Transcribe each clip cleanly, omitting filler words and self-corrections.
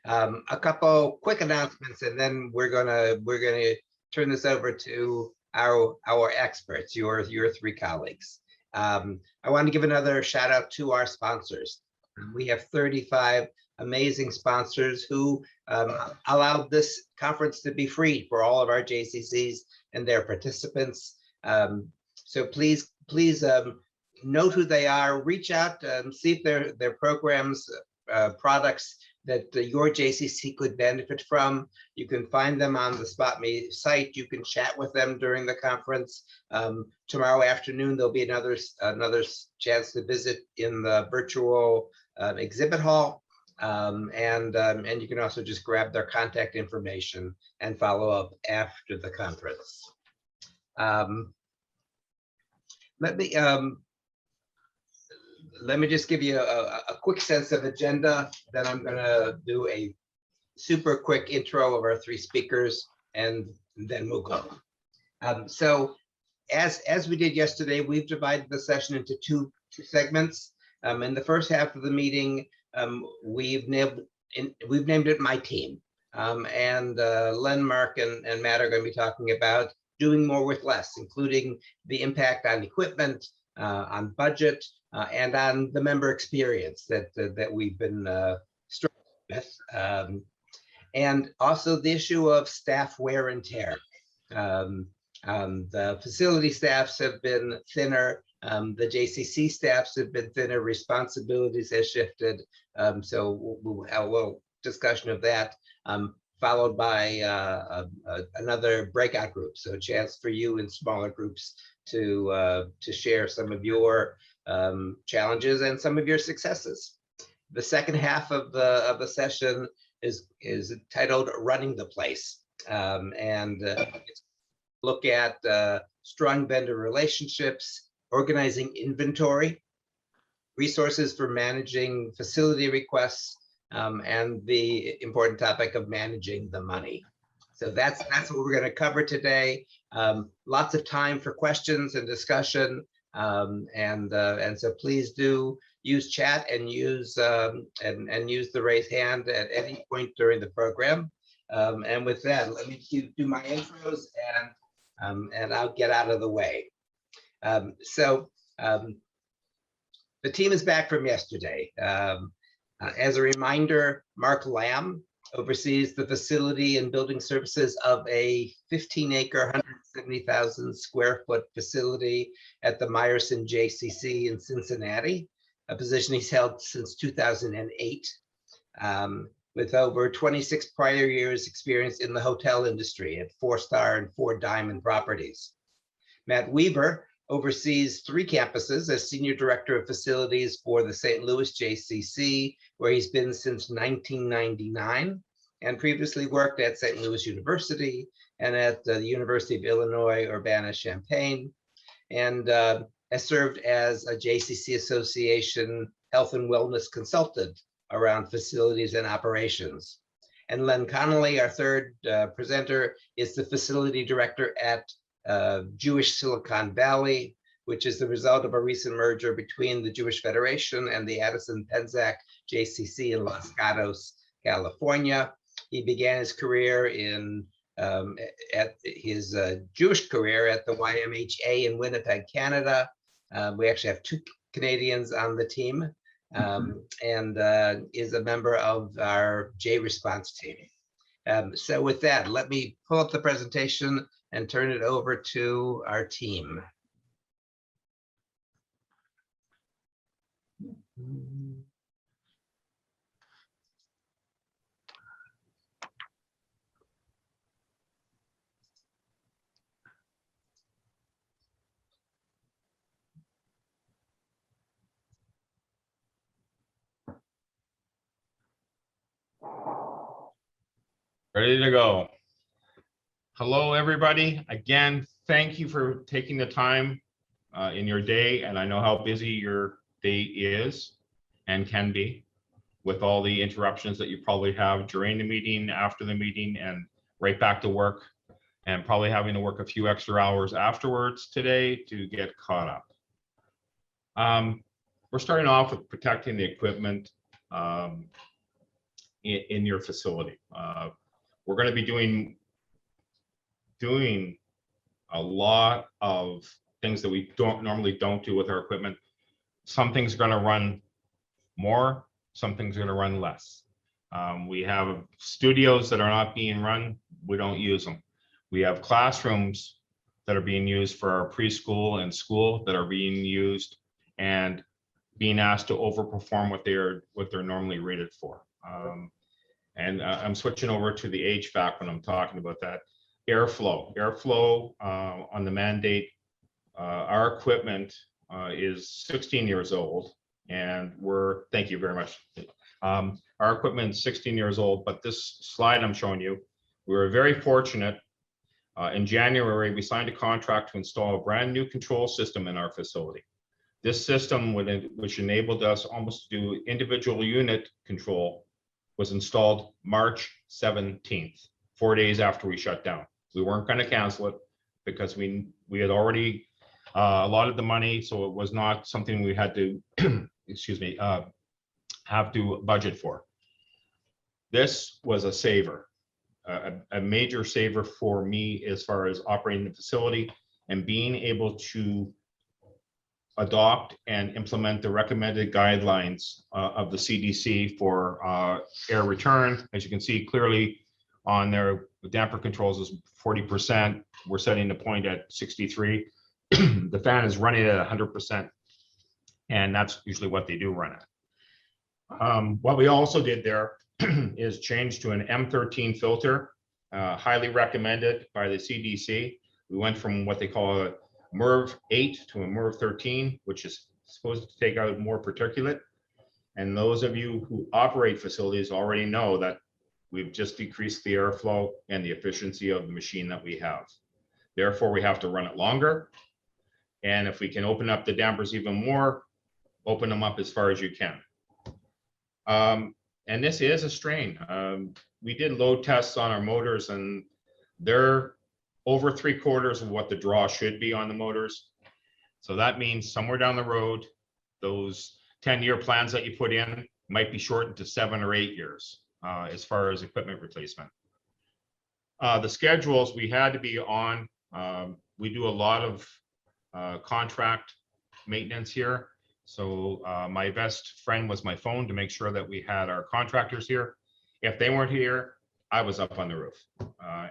A couple quick announcements, and then we're gonna turn this over to our experts, your three colleagues. I want to give another shout out to our sponsors. We have 35 amazing sponsors who allowed this conference to be free for all of our JCCs and their participants. So please note who they are, reach out and see if their programs, products that your JCC could benefit from. You can find them on the SpotMe site. You can chat with them during the conference. Tomorrow afternoon, there'll be another chance to visit in the virtual exhibit hall. And you can also just grab their contact information and follow up after the conference. Let me just give you a quick sense of agenda. Then I'm going to do a super quick intro of our three speakers, and then we'll go. So as we did yesterday, we've divided the session into two segments. In the first half of the meeting, we've named it My Team. And Len, Mark, and Matt are going to be talking about doing more with less, including the impact on equipment, on budget, and on the member experience that we've been struggling with, and also the issue of staff wear and tear. The facility staffs have been thinner. The JCC staffs have been thinner. Responsibilities have shifted. So we'll have a little discussion of that, followed by another breakout group. So a chance for you in smaller groups to share some of your challenges and some of your successes. The second half of the session is titled "Running the Place," and look at strong vendor relationships, organizing inventory, resources for managing facility requests, and the important topic of managing the money. So that's what we're going to cover today. Lots of time for questions and discussion, and so please do use chat and use the raise hand at any point during the program. And with that, let me do my intros, and I'll get out of the way. So the team is back from yesterday. As a reminder, Mark Lamb oversees the facility and building services of a 15-acre, 170,000 square foot facility at the Mayerson JCC in Cincinnati, a position he's held since 2008, with over 26 prior years experience in the hotel industry at 4-star and 4-diamond properties. Matt Wever oversees 3 campuses as Senior Director of Facilities for the St. Louis JCC, where he's been since 1999, and previously worked at St. Louis University and at the University of Illinois, Urbana-Champaign, and has served as a JCC Association health and wellness consultant around facilities and operations. And Len Connolly, our third presenter, is the Facility Director at Jewish Silicon Valley, which is the result of a recent merger between the Jewish Federation and the Addison-Penzak JCC in Los Gatos, California. He began his career at his Jewish career at the YMHA in Winnipeg, Canada. We actually have 2 Canadians on the team, and is a member of our J-Response team. So with that, let me pull up the presentation and turn it over to our team. Ready to go. Hello, everybody. Again, thank you for taking the time in your day. And I know how busy your day is and can be with all the interruptions that you probably have during the meeting, after the meeting, and right back to work, and probably having to work a few extra hours afterwards today to get caught up. We're starting off with protecting the equipment. in your facility. We're going to be doing a lot of things that we normally don't do with our equipment. Some things are going to run more, some things are going to run less. We have studios that are not being run, we don't use them. We have classrooms that are being used for our preschool and school that are being used and being asked to overperform what they're normally rated for. I'm switching over to the HVAC when I'm talking about that. Airflow on the mandate. Our equipment is 16 years old, and thank you very much. Our equipment is 16 years old, but this slide I'm showing you, we were very fortunate. In January, we signed a contract to install a brand new control system in our facility. This system, which enabled us almost to do individual unit control, was installed March 17th, 4 days after we shut down. We weren't going to cancel it because we had already allotted the money, so it was not something we had to, excuse me, have to budget for. This was a saver, a major saver for me as far as operating the facility and being able to adopt and implement the recommended guidelines of the CDC for air return. As you can see clearly on their damper controls is 40%. We're setting the point at 63. The fan is running at 100%, and that's usually what they do run at. What we also did there is change to an M13 filter, highly recommended by the CDC. We went from what they call a MERV 8 to a MERV 13, which is supposed to take out more particulate. And those of you who operate facilities already know that we've just decreased the airflow and the efficiency of the machine that we have. Therefore, we have to run it longer. And if we can open up the dampers even more, open them up as far as you can. And this is a strain. We did load tests on our motors, and they're over 3/4 of what the draw should be on the motors. So that means somewhere down the road, those 10-year plans that you put in might be shortened to 7 or 8 years as far as equipment replacement. The schedules we had to be on, we do a lot of contract maintenance here. So my best friend was my phone to make sure that we had our contractors here. If they weren't here, I was up on the roof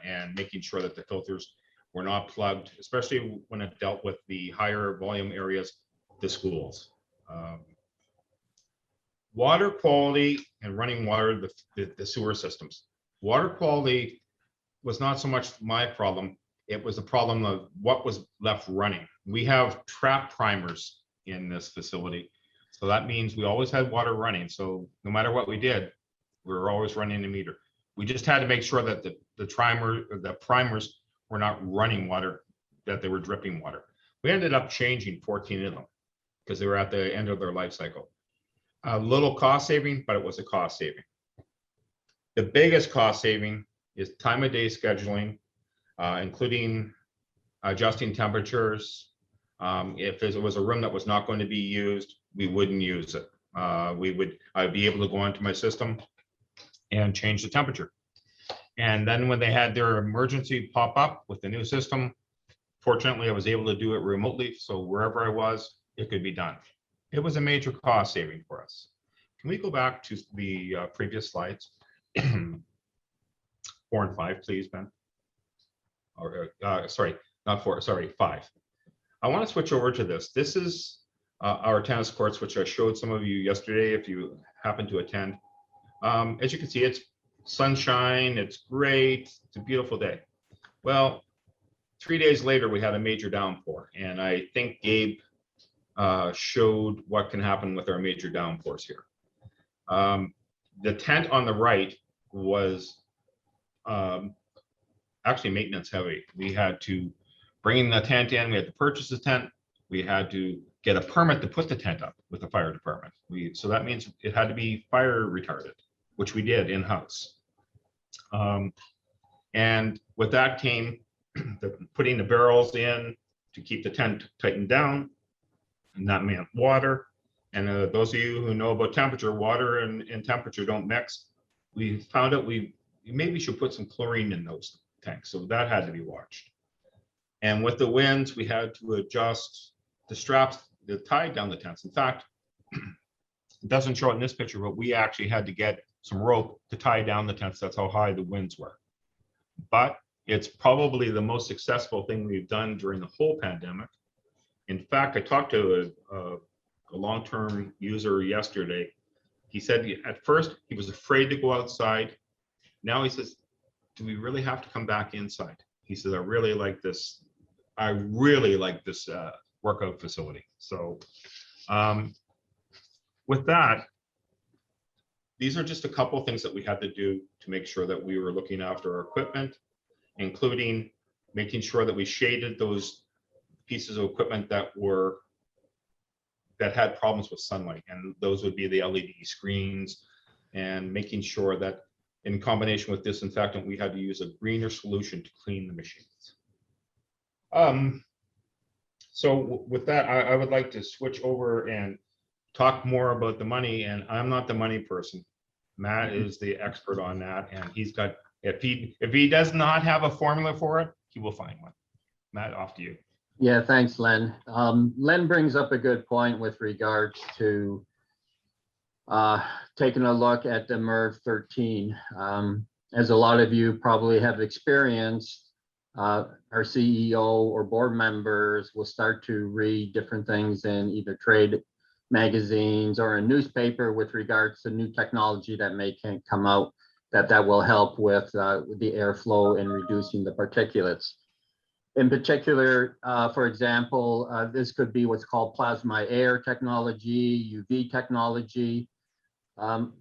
and making sure that the filters were not plugged, especially when it dealt with the higher volume areas, the schools. Water quality and running water, the sewer systems. Water quality was not so much my problem. It was a problem of what was left running. We have trap primers in this facility. So that means we always had water running. So no matter what we did, we were always running the meter. We just had to make sure that the primers were not running water, that they were dripping water. We ended up changing 14 of them because they were at the end of their life cycle. A little cost saving, but it was a cost saving. The biggest cost saving is time of day scheduling, including adjusting temperatures. If it was a room that was not going to be used, we wouldn't use it. I'd be able to go into my system and change the temperature. And then when they had their emergency pop up with the new system, fortunately, I was able to do it remotely. So wherever I was, it could be done. It was a major cost saving for us. Can we go back to the previous slides? 4 and 5, please, Ben. Or sorry, not 4, sorry, 5. I want to switch over to this. This is our tennis courts, which I showed some of you yesterday, if you happen to attend. As you can see, it's sunshine, it's great, it's a beautiful day. Well, 3 days later, we had a major downpour, and I think Gabe showed what can happen with our major downpours here. The tent on the right was actually maintenance heavy. We had to bring the tent in, we had to purchase the tent, we had to get a permit to put the tent up with the fire department. So that means it had to be fire retardant, which we did in-house. And with that came putting the barrels in to keep the tent tightened down, and that meant water. And those of you who know about temperature, water and temperature don't mix. we found out we maybe should put some chlorine in those tanks. So that had to be watched. And with the winds, we had to adjust the straps that tied down the tents. In fact, it doesn't show it in this picture, but we actually had to get some rope to tie down the tents. That's how high the winds were. But it's probably the most successful thing we've done during the whole pandemic. In fact, I talked to a long-term user yesterday. He said at first he was afraid to go outside. Now he says, do we really have to come back inside? He says, I really like this workout facility. So with that, these are just a couple of things that we had to do to make sure that we were looking after our equipment, including making sure that we shaded those pieces of equipment that had problems with sunlight, and those would be the LED screens, and making sure that in combination with disinfectant, we had to use a greener solution to clean the machines. So with that, I would like to switch over and talk more about the money, and I'm not the money person. Matt is the expert on that, and he's got, if he does not have a formula for it, he will find one. Matt, off to you. Yeah, thanks, Len. Len brings up a good point with regards to taking a look at the MERV 13. As a lot of you probably have experienced, our CEO or board members will start to read different things in either trade magazines or a newspaper with regards to new technology that may come out that will help with the airflow and reducing the particulates. In particular, for example, this could be what's called plasma air technology, UV technology. Our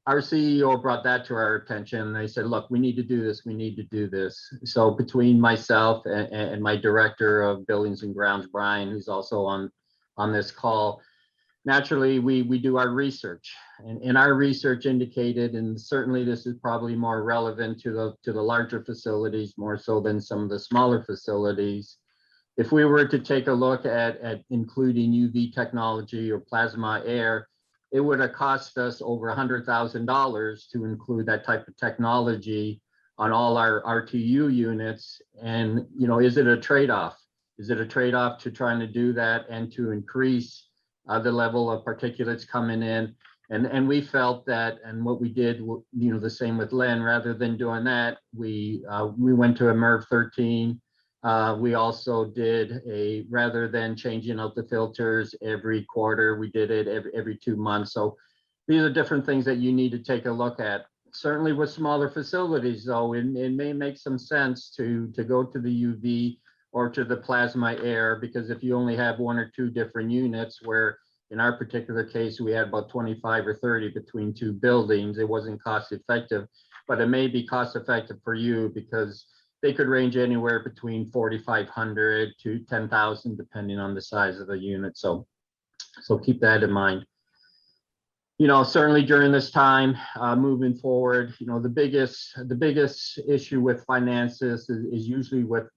CEO brought that to our attention. They said, look, we need to do this. We need to do this. So between myself and my director of buildings and grounds, Brian, who's also on this call, naturally, we do our research, and our research indicated, and certainly this is probably more relevant to the larger facilities, more so than some of the smaller facilities. If we were to take a look at including UV technology or plasma air, it would have cost us over $100,000 to include that type of technology on all our RTU units. And, you know, is it a trade-off? Is it a trade-off to trying to do that and to increase the level of particulates coming in? And we felt that, and what we did, you know, the same with Len, rather than doing that, we went to a MERV 13. We also did rather than changing out the filters every quarter, we did it every 2 months. So these are different things that you need to take a look at. Certainly with smaller facilities, though, it may make some sense to go to the UV or to the plasma air, because if you only have 1 or 2 different units, where in our particular case, we had about 25 or 30 between 2 buildings, it wasn't cost effective, but it may be cost effective for you because they could range anywhere between 4,500 to 10,000, depending on the size of the unit. So keep that in mind. You know, certainly during this time, moving forward, you know, the biggest issue with finances is usually with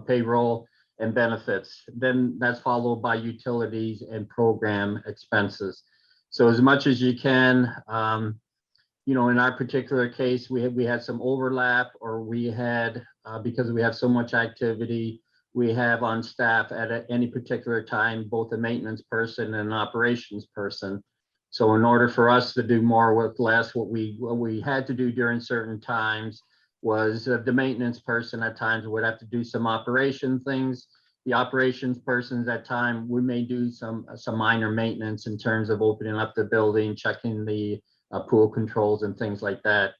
payroll and benefits. Then that's followed by utilities and program expenses. So as much as you can, you know, in our particular case, we had some overlap, or we had, because we have so much activity, we have on staff at any particular time, both a maintenance person and an operations person. So in order for us to do more with less, what we had to do during certain times was the maintenance person at times would have to do some operation things. The operations persons at time, we may do some minor maintenance in terms of opening up the building, checking the pool controls and things like that.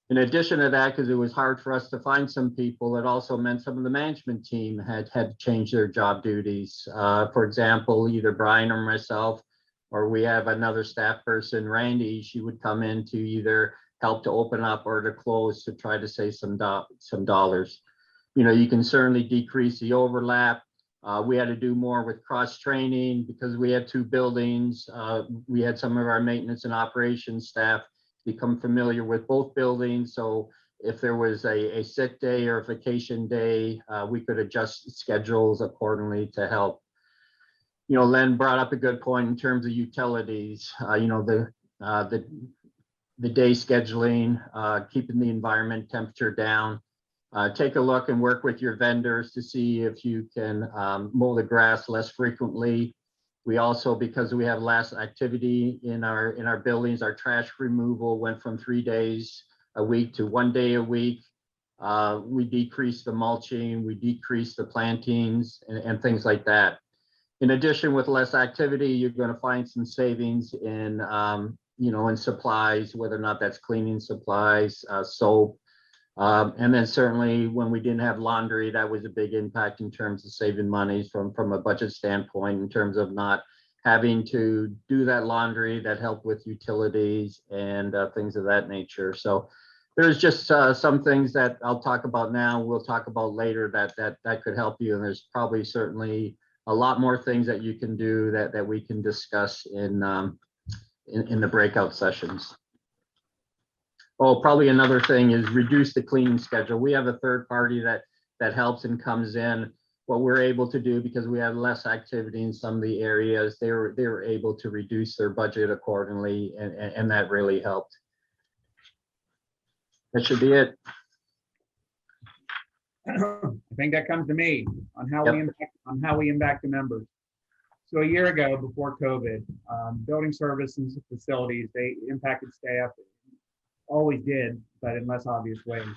In addition to that, because it was hard for us to find some people, it also meant some of the management team had to change their job duties. For example, either Brian or myself, or we have another staff person, Randy, she would come in to either help to open up or to close to try to save some dollars. You know, you can certainly decrease the overlap. We had to do more with cross training because we had 2 buildings. We had some of our maintenance and operations staff become familiar with both buildings. So if there was a sick day or a vacation day, we could adjust schedules accordingly to help. You know, Len brought up a good point in terms of utilities. You know, the day scheduling, keeping the environment temperature down. Take a look and work with your vendors to see if you can mow the grass less frequently. We also, because we have less activity in our buildings, our trash removal went from 3 days a week to 1 day a week. We decreased the mulching, we decreased the plantings and things like that. In addition, with less activity, you're going to find some savings in, in supplies, whether or not that's cleaning supplies, soap. And then certainly when we didn't have laundry, that was a big impact in terms of saving money from a budget standpoint, in terms of not having to do that laundry. That helped with utilities and things of that nature. So there's just some things that I'll talk about now, we'll talk about later that could help you. And there's probably certainly a lot more things that you can do that we can discuss in the breakout sessions. Oh, probably another thing is reduce the cleaning schedule. We have a third party that helps and comes in. What we're able to do, because we had less activity in some of the areas, they were able to reduce their budget accordingly, and that really helped. That should be it. I think that comes to me on how Yep. we impact the members. So a year ago, before COVID, building services facilities, they impacted staff. Always did, but in less obvious ways.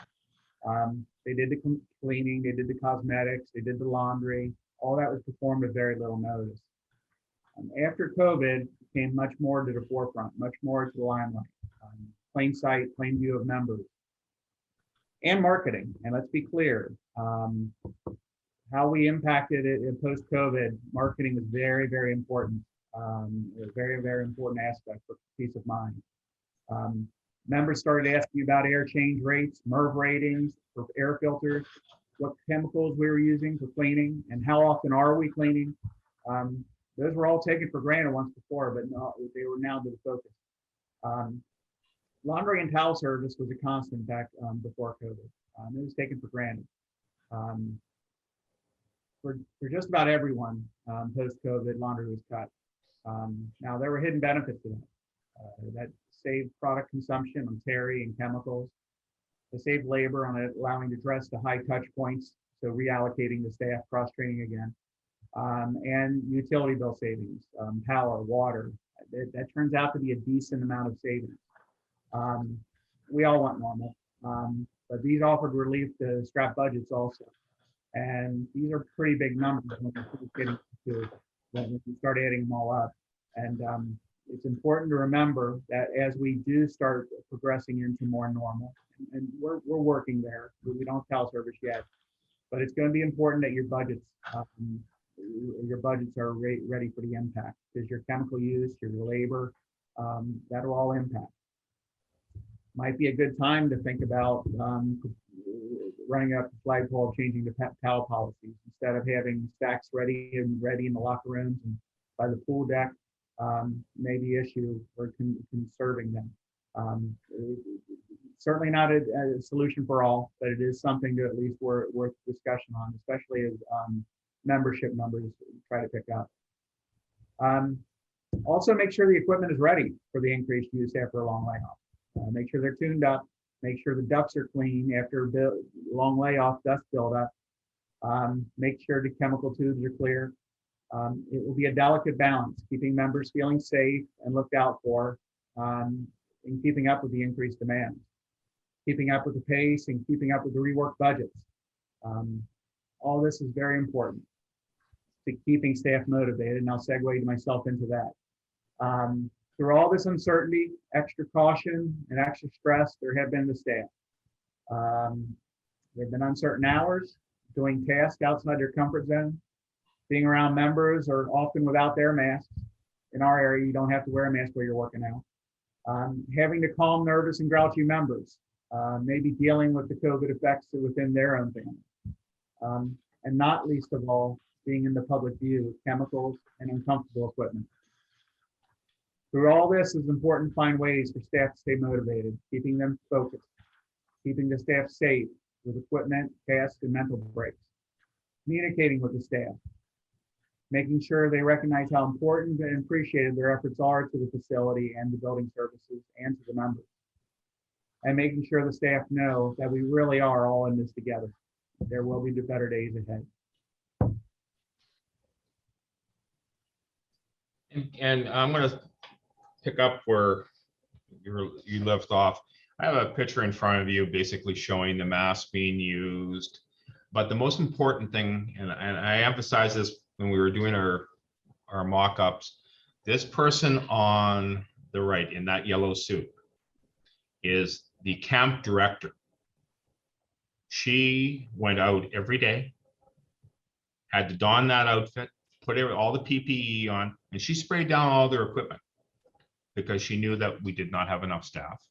They did the cleaning, they did the cosmetics, they did the laundry. All that was performed with very little notice. After COVID, came much more to the forefront, much more to the limelight. Plain sight, plain view of members. And marketing. And let's be clear, how we impacted it in post-COVID, marketing was very, very important. A very, very important aspect for peace of mind. Members started asking about air change rates, MERV ratings for air filters, what chemicals we were using for cleaning, and how often are we cleaning. Those were all taken for granted once before, but no, they were now to the focus. Laundry and towel service was a constant back before COVID. It was taken for granted. For just about everyone, post-COVID, laundry was cut. Now, there were hidden benefits to that. That saved product consumption on terry and chemicals. It saved labor on allowing the dress to high touch points, so reallocating the staff, cross-training again. And utility bill savings, power, water. That turns out to be a decent amount of savings. We all want normal, but these offered relief to scrap budgets also. And these are pretty big numbers when you start adding them all up. And it's important to remember that as we do start progressing into more normal, and we're working there, we don't tell service yet, but it's going to be important that your budgets are ready for the impact, because your chemical use, your labor, that'll all impact. Might be a good time to think about running up the flagpole of changing the towel policies, instead of having stacks ready in the locker rooms and by the pool deck. Maybe issue for conserving them. Certainly not a solution for all, but it is something to at least worth discussion on, especially as membership numbers try to pick up. Also, make sure the equipment is ready for the increased use after a long layoff. Make sure they're tuned up. Make sure the ducts are clean after a long layoff, dust buildup. Make sure the chemical tubes are clear. It will be a delicate balance, keeping members feeling safe and looked out for, and keeping up with the increased demand, keeping up with the pace and keeping up with the rework budgets. All this is very important to keeping staff motivated, and I'll segue myself into that. Through all this uncertainty, extra caution and extra stress, there have been the staff. There have been uncertain hours, doing tasks outside their comfort zone, being around members or often without their masks. In our area, you don't have to wear a mask while you're working out. Having to calm nervous and grouchy members, maybe dealing with the COVID effects within their own family. And not least of all, being in the public view with chemicals and uncomfortable equipment. Through all this, it's important to find ways for staff to stay motivated, keeping them focused, keeping the staff safe with equipment, tasks, and mental breaks, communicating with the staff, making sure they recognize how important and appreciated their efforts are to the facility and the building services and to the members. and making sure the staff know that we really are all in this together. There will be better days ahead. And I'm going to pick up where you left off. I have a picture in front of you basically showing the mask being used. But the most important thing, and I emphasize this when we were doing our mock-ups, this person on the right in that yellow suit is the camp director. She went out every day, had to don that outfit, put all the PPE on, and she sprayed down all their equipment because she knew that we did not have enough staff.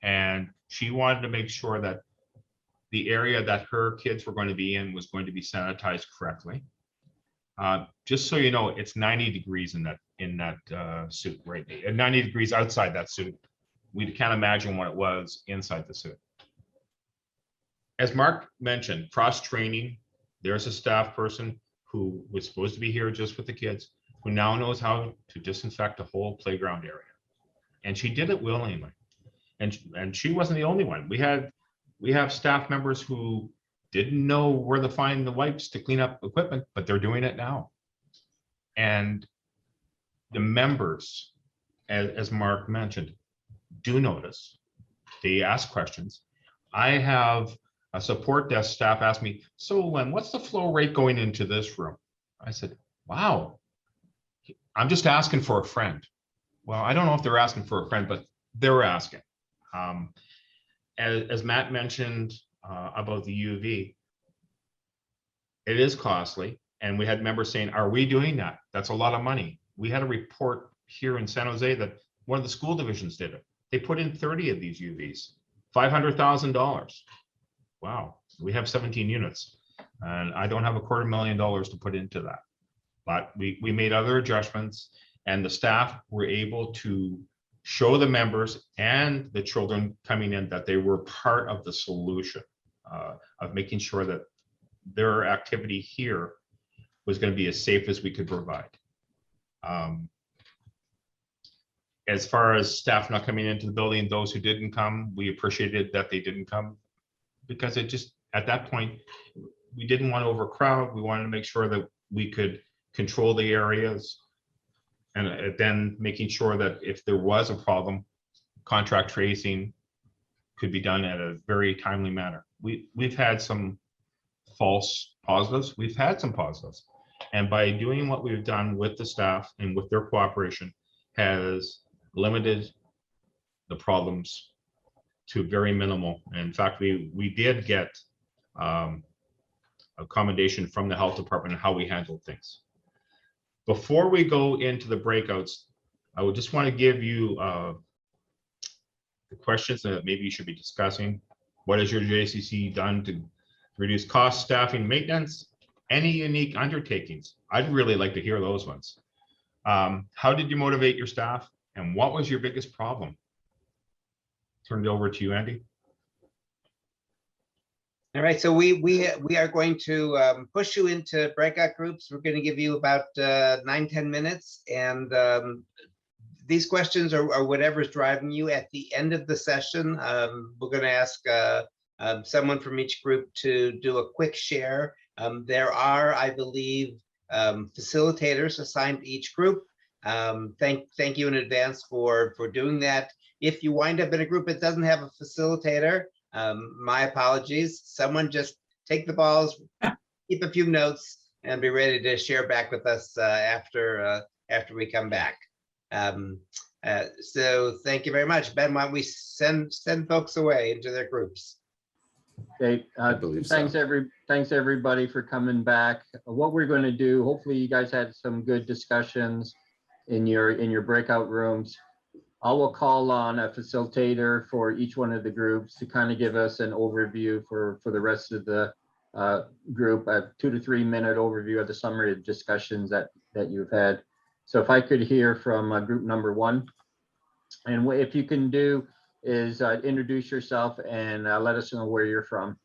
And she wanted to make sure that the area that her kids were going to be in was going to be sanitized correctly. Just so you know, it's 90 degrees in that suit right now, and 90 degrees outside that suit. We can't imagine what it was inside the suit. As Mark mentioned, cross-training, there's a staff person who was supposed to be here just with the kids, who now knows how to disinfect the whole playground area. And she did it willingly. And she wasn't the only one. We have staff members who didn't know where to find the wipes to clean up equipment, but they're doing it now. And the members, as Mark mentioned, do notice. They ask questions. I have a support desk staff ask me, so Len, what's the flow rate going into this room? I said, wow, I'm just asking for a friend. Well, I don't know if they're asking for a friend, but they're asking. As Matt mentioned about the UV, it is costly. And we had members saying, are we doing that? That's a lot of money. We had a report here in San Jose that one of the school divisions did it. They put in 30 of these UVs, $500,000. Wow, we have 17 units. And I don't have $250,000 to put into that. But we made other adjustments, and the staff were able to show the members and the children coming in that they were part of the solution of making sure that their activity here was going to be as safe as we could provide. As far as staff not coming into the building, those who didn't come, we appreciated that they didn't come, because it just, at that point, we didn't want to overcrowd. We wanted to make sure that we could control the areas, and then making sure that if there was a problem, contact tracing could be done at a very timely manner. We've had some false positives. We've had some positives. And by doing what we've done with the staff and with their cooperation has limited the problems to very minimal. And in fact, we did get accommodation from the health department on how we handled things. Before we go into the breakouts, I would just want to give you the questions that maybe you should be discussing. What has your JCC done to reduce cost, staffing, maintenance? Any unique undertakings? I'd really like to hear those ones. How did you motivate your staff? And what was your biggest problem? Turn it over to you, Andy. All right, so we are going to push you into breakout groups. We're going to give you about 9-10 minutes, and these questions are whatever's driving you. At the end of the session, we're going to ask someone from each group to do a quick share. There are, I believe, facilitators assigned to each group. Thank you in advance for doing that. If you wind up in a group that doesn't have a facilitator, my apologies. Someone just take the balls, keep a few notes, and be ready to share back with us after we come back. So thank you very much. Ben, why don't we send folks away into their groups? Okay, I believe so. Thanks everybody for coming back. What we're going to do, hopefully you guys had some good discussions in your breakout rooms. I will call on a facilitator for each one of the groups to kind of give us an overview for the rest of the group, a 2 to 3 minute overview of the summary of discussions that you've had. So if I could hear from group number 1, and what if you can do is introduce yourself and let us know where you're from.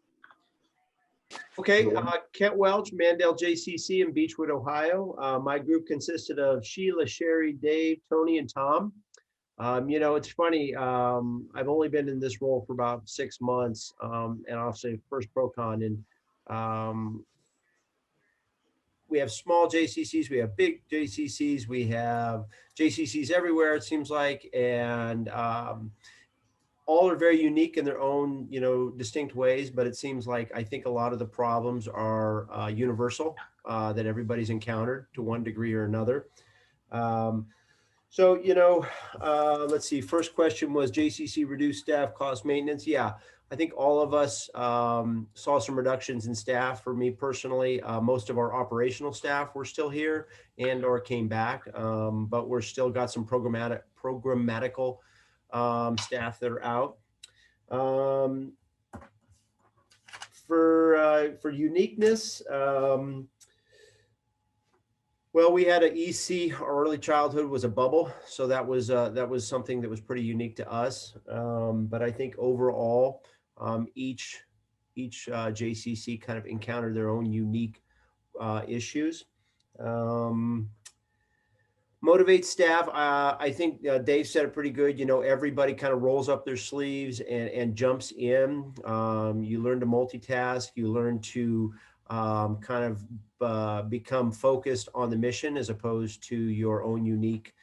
Okay, Kent Welch, Mandel JCC in Beechwood, Ohio. My group consisted of Sheila, Sherry, Dave, Tony, and Tom. It's funny. I've only been in this role for about 6 months, and I'll say first ProCon, and we have small JCCs, we have big JCCs, we have JCCs everywhere, it seems like, and all are very unique in their own, distinct ways, but it seems like I think a lot of the problems are universal, that everybody's encountered to one degree or another. Let's see, first question was JCC reduced staff cost maintenance. Yeah, I think all of us saw some reductions in staff. For me personally, most of our operational staff were still here and or came back, but we're still got some programmatical staff that are out. For uniqueness, well, we had an EC, our early childhood was a bubble. So that was something that was pretty unique to us. But I think overall, each JCC kind of encountered their own unique issues. Motivate staff. I think Dave said it pretty good. Everybody kind of rolls up their sleeves and jumps in. You learn to multitask. You learn to kind of become focused on the mission as opposed to your own unique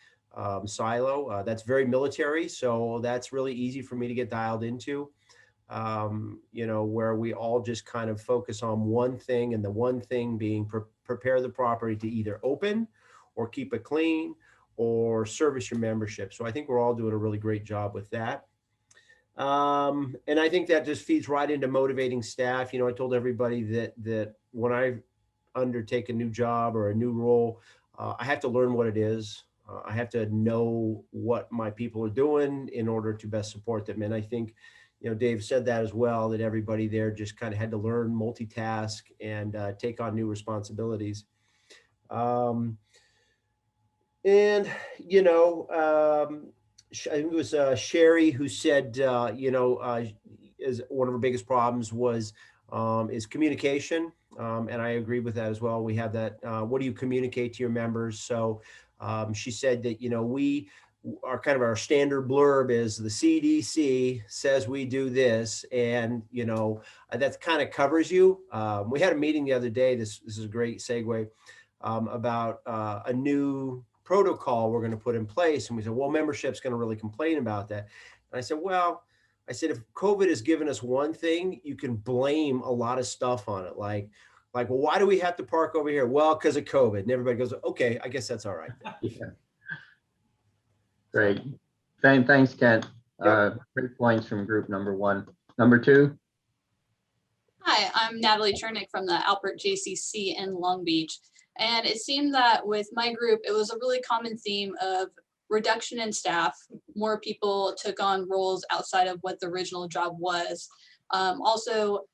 silo. That's very military, so that's really easy for me to get dialed into. Where we all just kind of focus on one thing, and the one thing being prepare the property to either open or keep it clean or service your membership. So I think we're all doing a really great job with that. And I think that just feeds right into motivating staff. I told everybody that when I undertake a new job or a new role, I have to learn what it is. I have to know what my people are doing in order to best support them. And I think, Dave said that as well, that everybody there just kind of had to learn, multitask, and take on new responsibilities. I think it was Sherry who said, is one of our biggest problems is communication. And I agree with that as well. We have that, what do you communicate to your members? So she said that, we are kind of our standard blurb is the CDC says we do this, and, that kind of covers you. We had a meeting the other day, this is a great segue, about a new protocol we're going to put in place. And we said, well, membership's going to really complain about that. And I said, if COVID has given us one thing, you can blame a lot of stuff on it. Like, well, why do we have to park over here? Well, because of COVID. And everybody goes, okay, I guess that's all right. Yeah. Great. Thanks, Kent. Great points from group number one. Number two. Hi, I'm Natalie Chernick from the Alpert JCC in Long Beach. And it seemed that with my group, it was a really common theme of reduction in staff. More people took on roles outside of what the original job was. Also,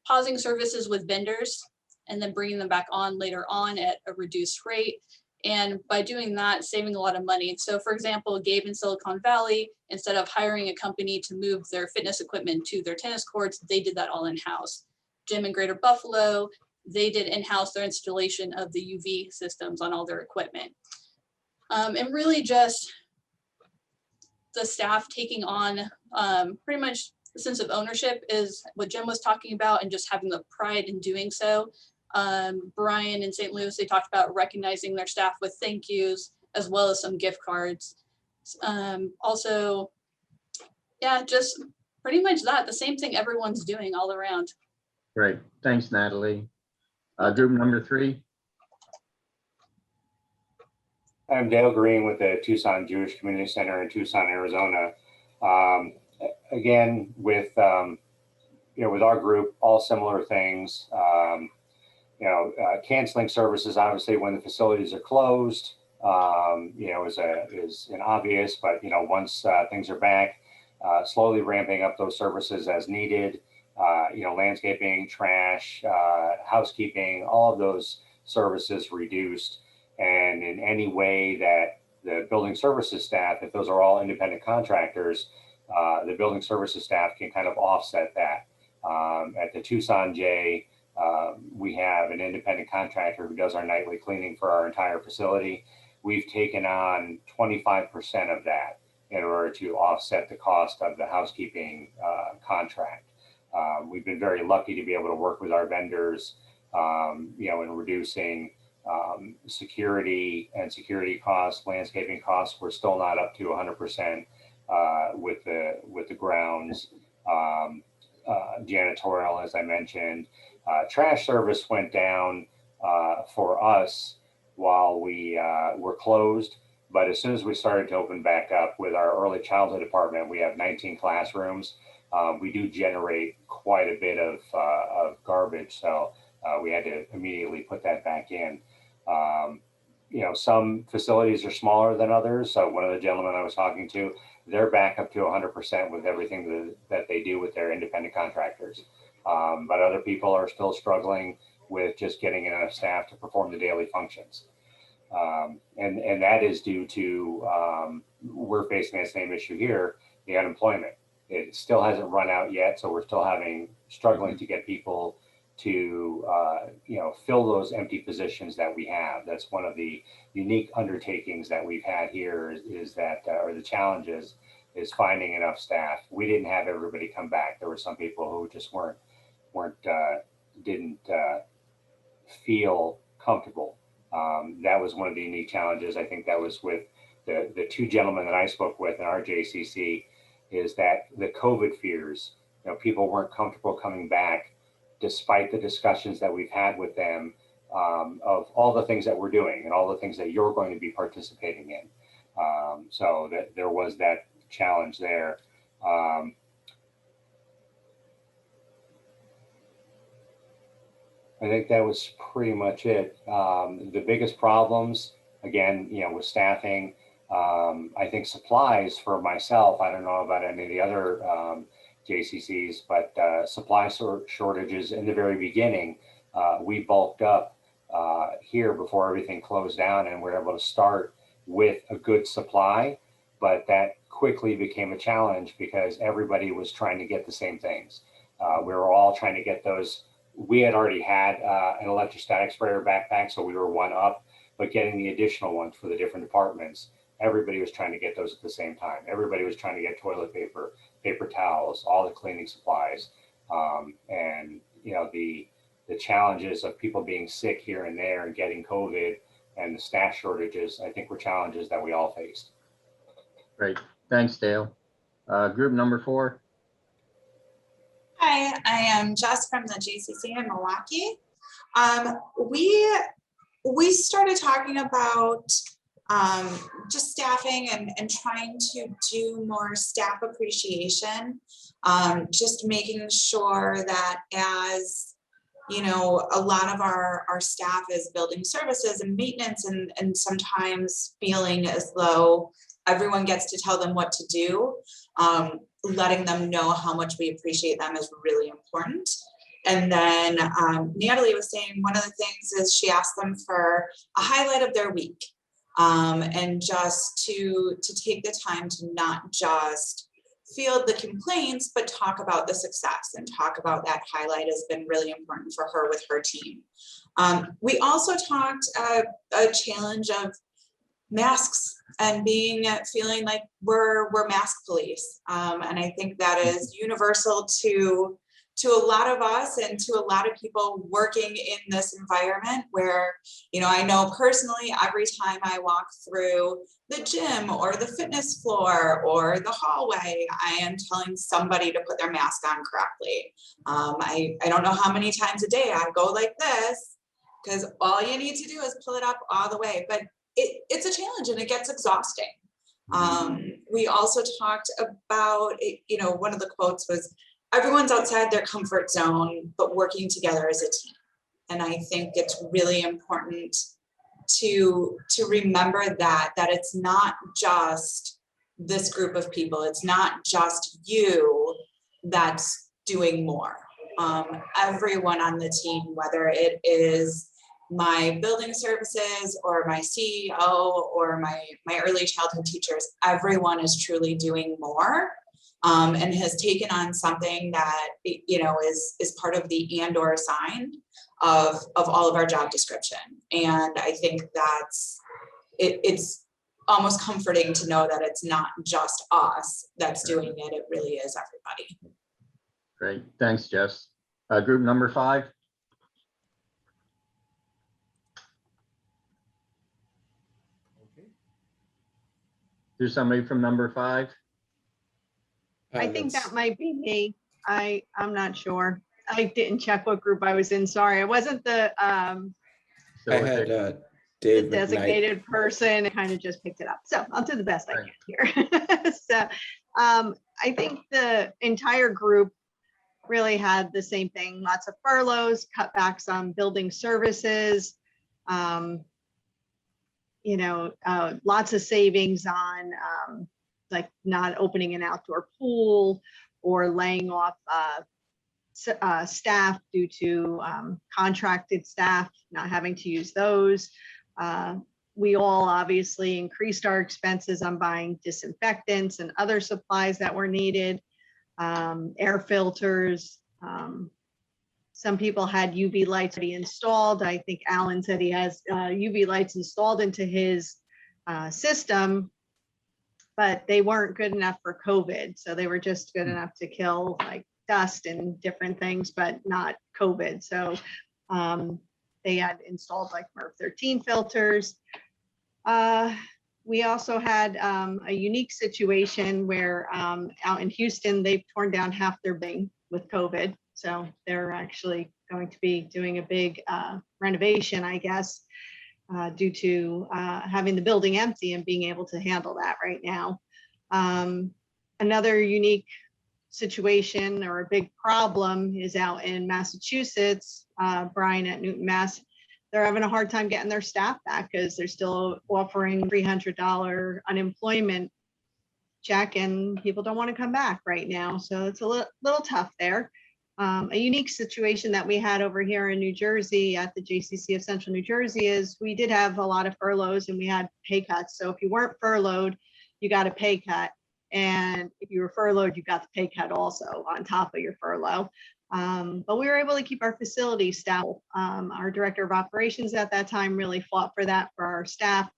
pausing services with vendors and then bringing them back on later on at a reduced rate. And by doing that, saving a lot of money. So for example, Gabe in Silicon Valley, instead of hiring a company to move their fitness equipment to their tennis courts, they did that all in-house. Jim in Greater Buffalo, they did in-house their installation of the UV systems on all their equipment. And really just the staff taking on pretty much the sense of ownership is what Jim was talking about, and just having the pride in doing so. Brian in St. Louis, they talked about recognizing their staff with thank yous, as well as some gift cards. Also, yeah, just pretty much that, the same thing everyone's doing all around. Great, thanks, Natalie. Group number three. I'm Dale Green with the Tucson Jewish Community Center in Tucson, Arizona. Again, with with our group, all similar things. Canceling services, obviously, when the facilities are closed, is an obvious. But once things are back, slowly ramping up those services as needed. Landscaping, trash, housekeeping, all of those services reduced. And in any way that the building services staff, if those are all independent contractors, the building services staff can kind of offset that. At the Tucson J, we have an independent contractor who does our nightly cleaning for our entire facility. we've taken on 25% of that in order to offset the cost of the housekeeping contract. We've been very lucky to be able to work with our vendors, in reducing security costs, landscaping costs. We're still not up to 100% with the grounds, janitorial, as I mentioned. Trash service went down for us while we were closed. But as soon as we started to open back up with our early childhood department, we have 19 classrooms. We do generate quite a bit of garbage. So we had to immediately put that back in. Some facilities are smaller than others. So one of the gentlemen I was talking to, they're back up to 100% with everything that they do with their independent contractors. But other people are still struggling with just getting enough staff to perform the daily functions. And that is due to, we're facing the same issue here, the unemployment. It still hasn't run out yet. So we're still struggling to get people to, fill those empty positions that we have. That's one of the unique undertakings that we've had here is that, or the challenges is finding enough staff. We didn't have everybody come back. There were some people who just didn't feel comfortable. That was one of the unique challenges. I think that was with the two gentlemen that I spoke with in our JCC, is that the COVID fears, people weren't comfortable coming back despite the discussions that we've had with them of all the things that we're doing and all the things that you're going to be participating in. So that there was that challenge there. I think that was pretty much it. The biggest problems, again, with staffing, I think supplies for myself, I don't know about any of the other JCCs, but supply shortages in the very beginning, we bulked up here before everything closed down, and we're able to start with a good supply, but that quickly became a challenge because everybody was trying to get the same things. We were all trying to get those. We had already had an electrostatic sprayer backpack, so we were one up, but getting the additional ones for the different departments, everybody was trying to get those at the same time. Everybody was trying to get toilet paper, paper towels, all the cleaning supplies. And the challenges of people being sick here and there and getting COVID and the staff shortages, I think were challenges that we all faced. Great. Thanks, Dale. Group number 4. Hi, I am Jess from the JCC in Milwaukee. We started talking about just staffing and trying to do more staff appreciation, just making sure that as a lot of our staff is building services and maintenance and sometimes feeling as though everyone gets to tell them what to do, letting them know how much we appreciate them is really important. And then Natalie was saying one of the things is she asked them for a highlight of their week, and just to take the time to not just field the complaints, but talk about the success and talk about that highlight has been really important for her with her team. We also talked a challenge of masks and feeling like we're mask police. And I think that is universal to a lot of us and to a lot of people working in this environment where, I know personally, every time I walk through the gym or the fitness floor or the hallway, I am telling somebody to put their mask on correctly. I don't know how many times a day I go like this, because all you need to do is pull it up all the way, but it's a challenge and it gets exhausting. We also talked about, one of the quotes was, everyone's outside their comfort zone, but working together as a team. And I think it's really important to remember that it's not just this group of people. It's not just you that's doing more. Everyone on the team, whether it is my building services or my CEO or my early childhood teachers, everyone is truly doing more. And has taken on something that, is part of the and/or sign of all of our job description. And I think that's it's almost comforting to know that it's not just us that's doing it. It really is everybody. Great, thanks, Jess. Group number 5. There's somebody from number 5. I think that might be me. I'm not sure. I didn't check what group I was in. Sorry, I wasn't the So the okay. Dave McKnight. designated person. I kind of just picked it up. So I'll do the best I can here. So I think the entire group really had the same thing. Lots of furloughs, cutbacks on building services, lots of savings on like not opening an outdoor pool or laying off staff due to contracted staff, not having to use those. We all obviously increased our expenses on buying disinfectants and other supplies that were needed, air filters. Some people had UV lights already installed. I think Alan said he has UV lights installed into his system, but they weren't good enough for COVID. So they were just good enough to kill like dust and different things, but not COVID. So they had installed like MERV 13 filters. We also had a unique situation where out in Houston, they've torn down half their building with COVID. So they're actually going to be doing a big renovation, I guess, due to having the building empty and being able to handle that right now. Another unique situation or a big problem is out in Massachusetts, Brian at Newton, Mass. They're having a hard time getting their staff back because they're still offering $300 unemployment check and people don't want to come back right now. So it's a little tough there. A unique situation that we had over here in New Jersey at the JCC of Central New Jersey is we did have a lot of furloughs and we had pay cuts. So if you weren't furloughed, you got a pay cut. And if you were furloughed, you got the pay cut also on top of your furlough. But we were able to keep our facility staff. Our director of operations at that time really fought for that for our staff,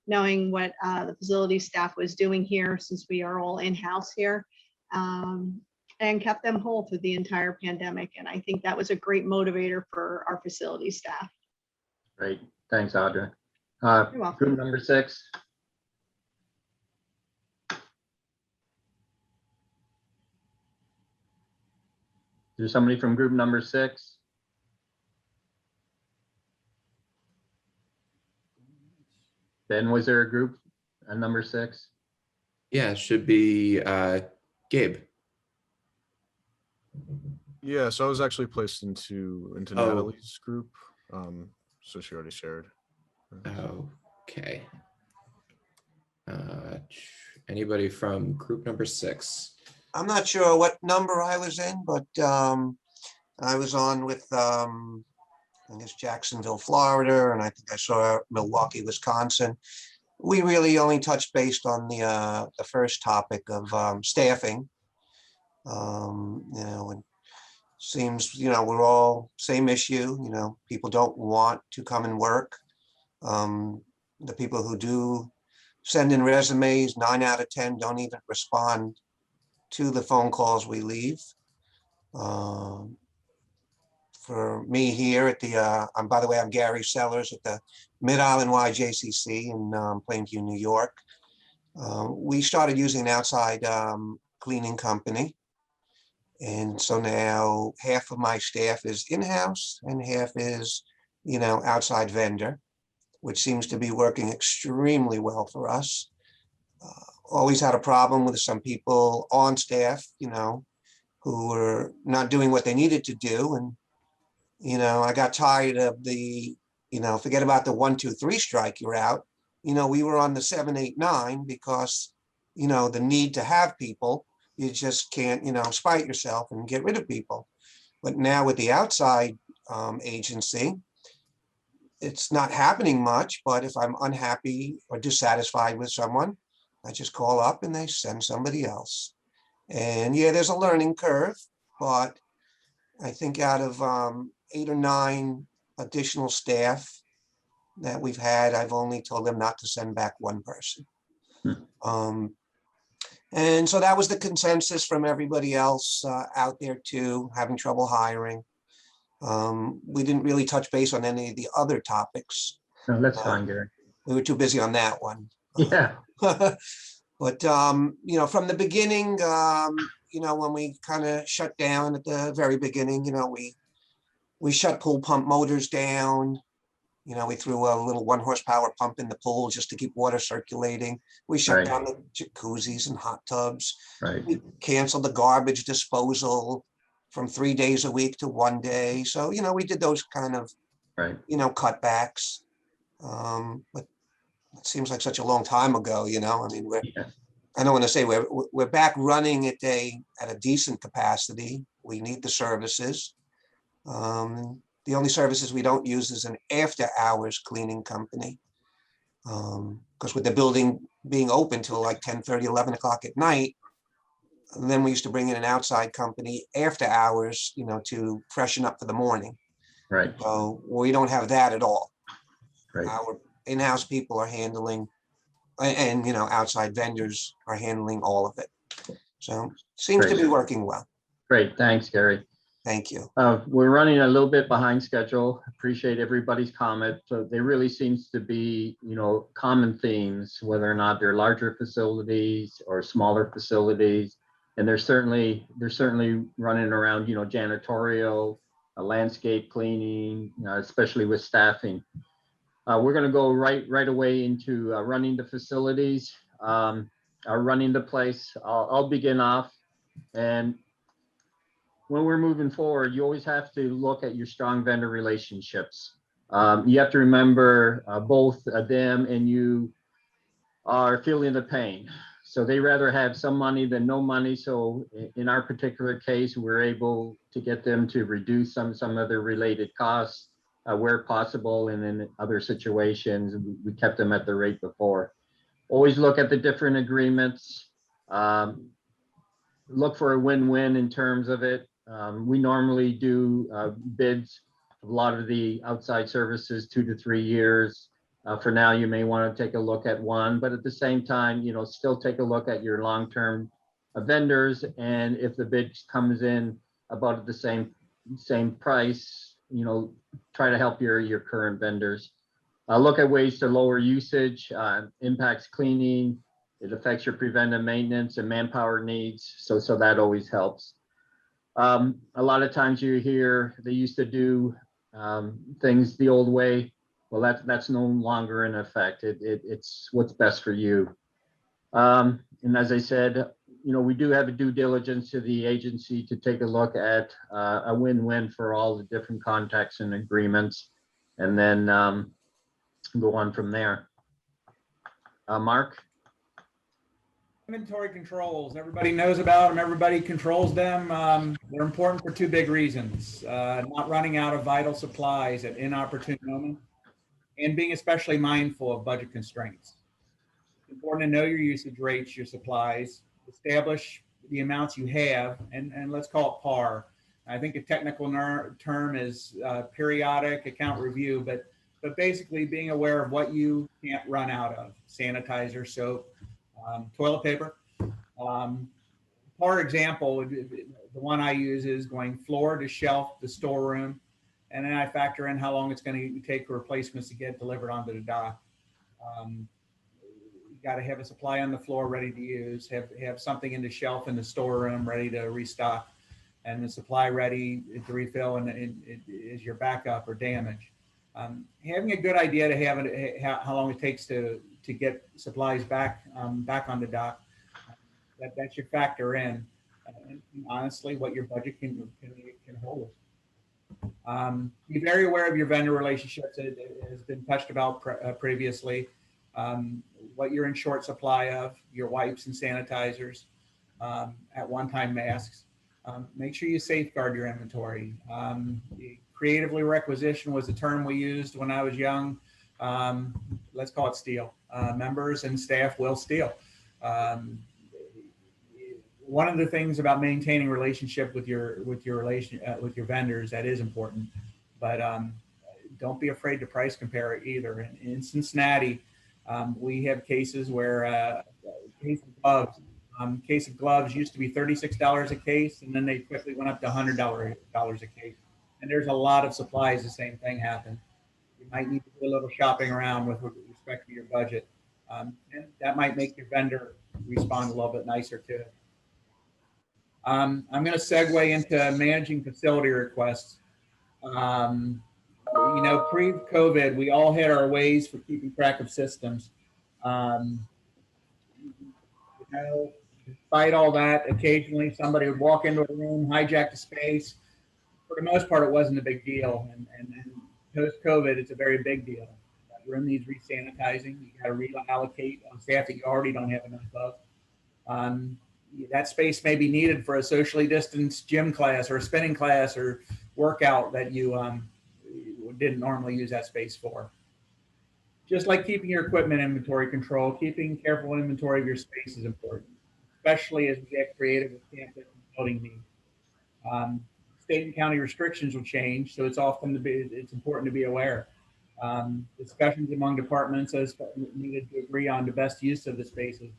knowing what the facility staff was doing here since we are all in-house here, and kept them whole through the entire pandemic. And I think that was a great motivator for our facility staff. Great, thanks, Audra. You're welcome. Group number 6. There's somebody from group number 6. Ben, was there a group number 6? Yeah, it should be Gabe. Yeah, so I was actually placed into Oh. Natalie's group. So she already shared. Okay. Anybody from group number 6? I'm not sure what number I was in, but I was on with, I guess, Jacksonville, Florida, and I think I saw Milwaukee, Wisconsin. We really only touched based on the first topic of staffing. And seems, we're all same issue, people don't want to come and work. The people who do send in resumes, 9 out of 10 don't even respond to the phone calls we leave. For me here at the, by the way, I'm Gary Sellers at the Mid-Island Y JCC in Plainview, New York. We started using an outside cleaning company. And so now half of my staff is in-house and half is, outside vendor, which seems to be working extremely well for us. Always had a problem with some people on staff, who were not doing what they needed to do. And, I got tired of the, forget about the 1, 2, 3 strike, you're out. We were on the 7, 8, 9 because, the need to have people, you just can't, spite yourself and get rid of people. But now with the outside agency, it's not happening much, but if I'm unhappy or dissatisfied with someone, I just call up and they send somebody else. And yeah, there's a learning curve, but I think out of 8 or 9 additional staff that we've had, I've only told them not to send back one person. And so that was the consensus from everybody else out there too, having trouble hiring. We didn't really touch base on any of the other topics. No, that's fine, Gary. We were too busy on that one. Yeah, But, you know, from the beginning, you know, when we kind of shut down at the very beginning, you know, we shut pool pump motors down. You know, we threw a little 1 horsepower pump in the pool just to keep water circulating. We shut Right. down the jacuzzis and hot tubs. right. We canceled the garbage disposal from 3 days a week to 1 day. So, you know, we did those kind of, Right. you know, cutbacks. But it seems like such a long time ago, you know, I mean, Yeah. I don't want to say we're back running at a decent capacity. We need the services. The only services we don't use is an after hours cleaning company. Because with the building being open till like 10:30, 11 o'clock at night, and then we used to bring in an outside company after hours, you know, to freshen up for the morning. Right. So we don't have that at all. Right. Our in-house people are handling, and, you know, outside vendors are handling all of it. So seems to Great. be working well. Great. Thanks, Gary. Thank you. We're running a little bit behind schedule. Appreciate everybody's comment. So there really seems to be, you know, common themes, whether or not they're larger facilities or smaller facilities. And they're certainly running around, you know, janitorial, landscape cleaning, especially with staffing. We're going to go right away into running the facilities, running the place. I'll begin off. And when we're moving forward, you always have to look at your strong vendor relationships. You have to remember both them and you are feeling the pain. So they rather have some money than no money. So in our particular case, we're able to get them to reduce some of their related costs where possible. And in other situations, we kept them at the rate before. Always look at the different agreements. Look for a win-win in terms of it. We normally do bids, a lot of the outside services, 2 to 3 years. For now, you may want to take a look at one, but at the same time, you know, still take a look at your long-term vendors. And if the bid comes in about the same price, you know, try to help your current vendors. Look at ways to lower usage, impacts cleaning. It affects your preventive maintenance and manpower needs. So that always helps. A lot of times you hear they used to do things the old way. Well, that's no longer in effect. It's what's best for you. And as I said, you know, we do have a due diligence to the agency to take a look at a win-win for all the different contacts and agreements, and then go on from there. Mark? Inventory controls, everybody knows about them, everybody controls them. They're important for 2 big reasons. Not running out of vital supplies at inopportune moments, and being especially mindful of budget constraints. It's important to know your usage rates, your supplies, establish the amounts you have, and let's call it PAR. I think a technical term is periodic account review, but basically being aware of what you can't run out of: sanitizer, soap, toilet paper. For example, the one I use is going floor to shelf, the storeroom, and then I factor in how long it's going to take for replacements to get delivered onto the dock. You got to have a supply on the floor ready to use, have something in the shelf in the storeroom ready to restock, and the supply ready to refill and it is your backup or damage. Having a good idea to have it, how long it takes to get supplies back on the dock, that should factor in. And honestly, what your budget can hold. Be very aware of your vendor relationships. It has been touched about previously. What you're in short supply of, your wipes and sanitizers, at one-time masks. Make sure you safeguard your inventory. Creatively requisition was the term we used when I was young. Let's call it steal. Members and staff will steal. One of the things about maintaining relationship with your vendors that is important, but don't be afraid to price compare it either. In Cincinnati, we have cases where case of gloves used to be $36 a case, and then they quickly went up to $100 a case. And there's a lot of supplies, the same thing happened. You might need to do a little shopping around with respect to your budget. And that might make your vendor respond a little bit nicer too. I'm going to segue into managing facility requests. You know, pre-COVID, we all had our ways for keeping track of systems. You know, despite all that, occasionally somebody would walk into a room, hijack the space. For the most part, it wasn't a big deal. And post-COVID, it's a very big deal. That room needs re-sanitizing. You got to reallocate on staff that you already don't have enough of. That space may be needed for a socially distanced gym class or a spinning class or workout that you didn't normally use that space for. Just like keeping your equipment inventory control, keeping careful inventory of your space is important, especially as we get creative with campus and building needs. State and county restrictions will change, so it's important to be aware. Discussions among departments as needed to agree on the best use of the spaces.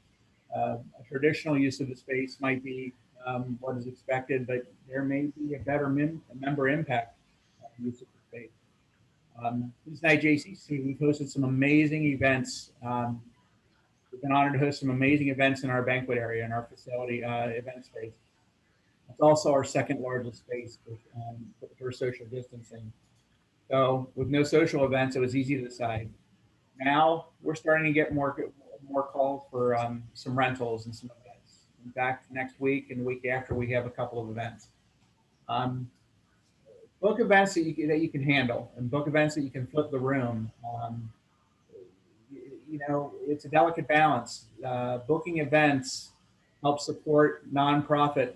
A traditional use of the space might be what is expected, but there may be a better member impact use of the space. Cincinnati JCC, we've hosted some amazing events. We've been honored to host some amazing events in our banquet area, in our facility event space. It's also our second largest space for social distancing. So with no social events, it was easy to decide. Now we're starting to get more calls for some rentals and some events. In fact, next week and the week after, we have a couple of events. Book events that you can handle, and book events that you can flip the room. You know, it's a delicate balance. Booking events help support nonprofit,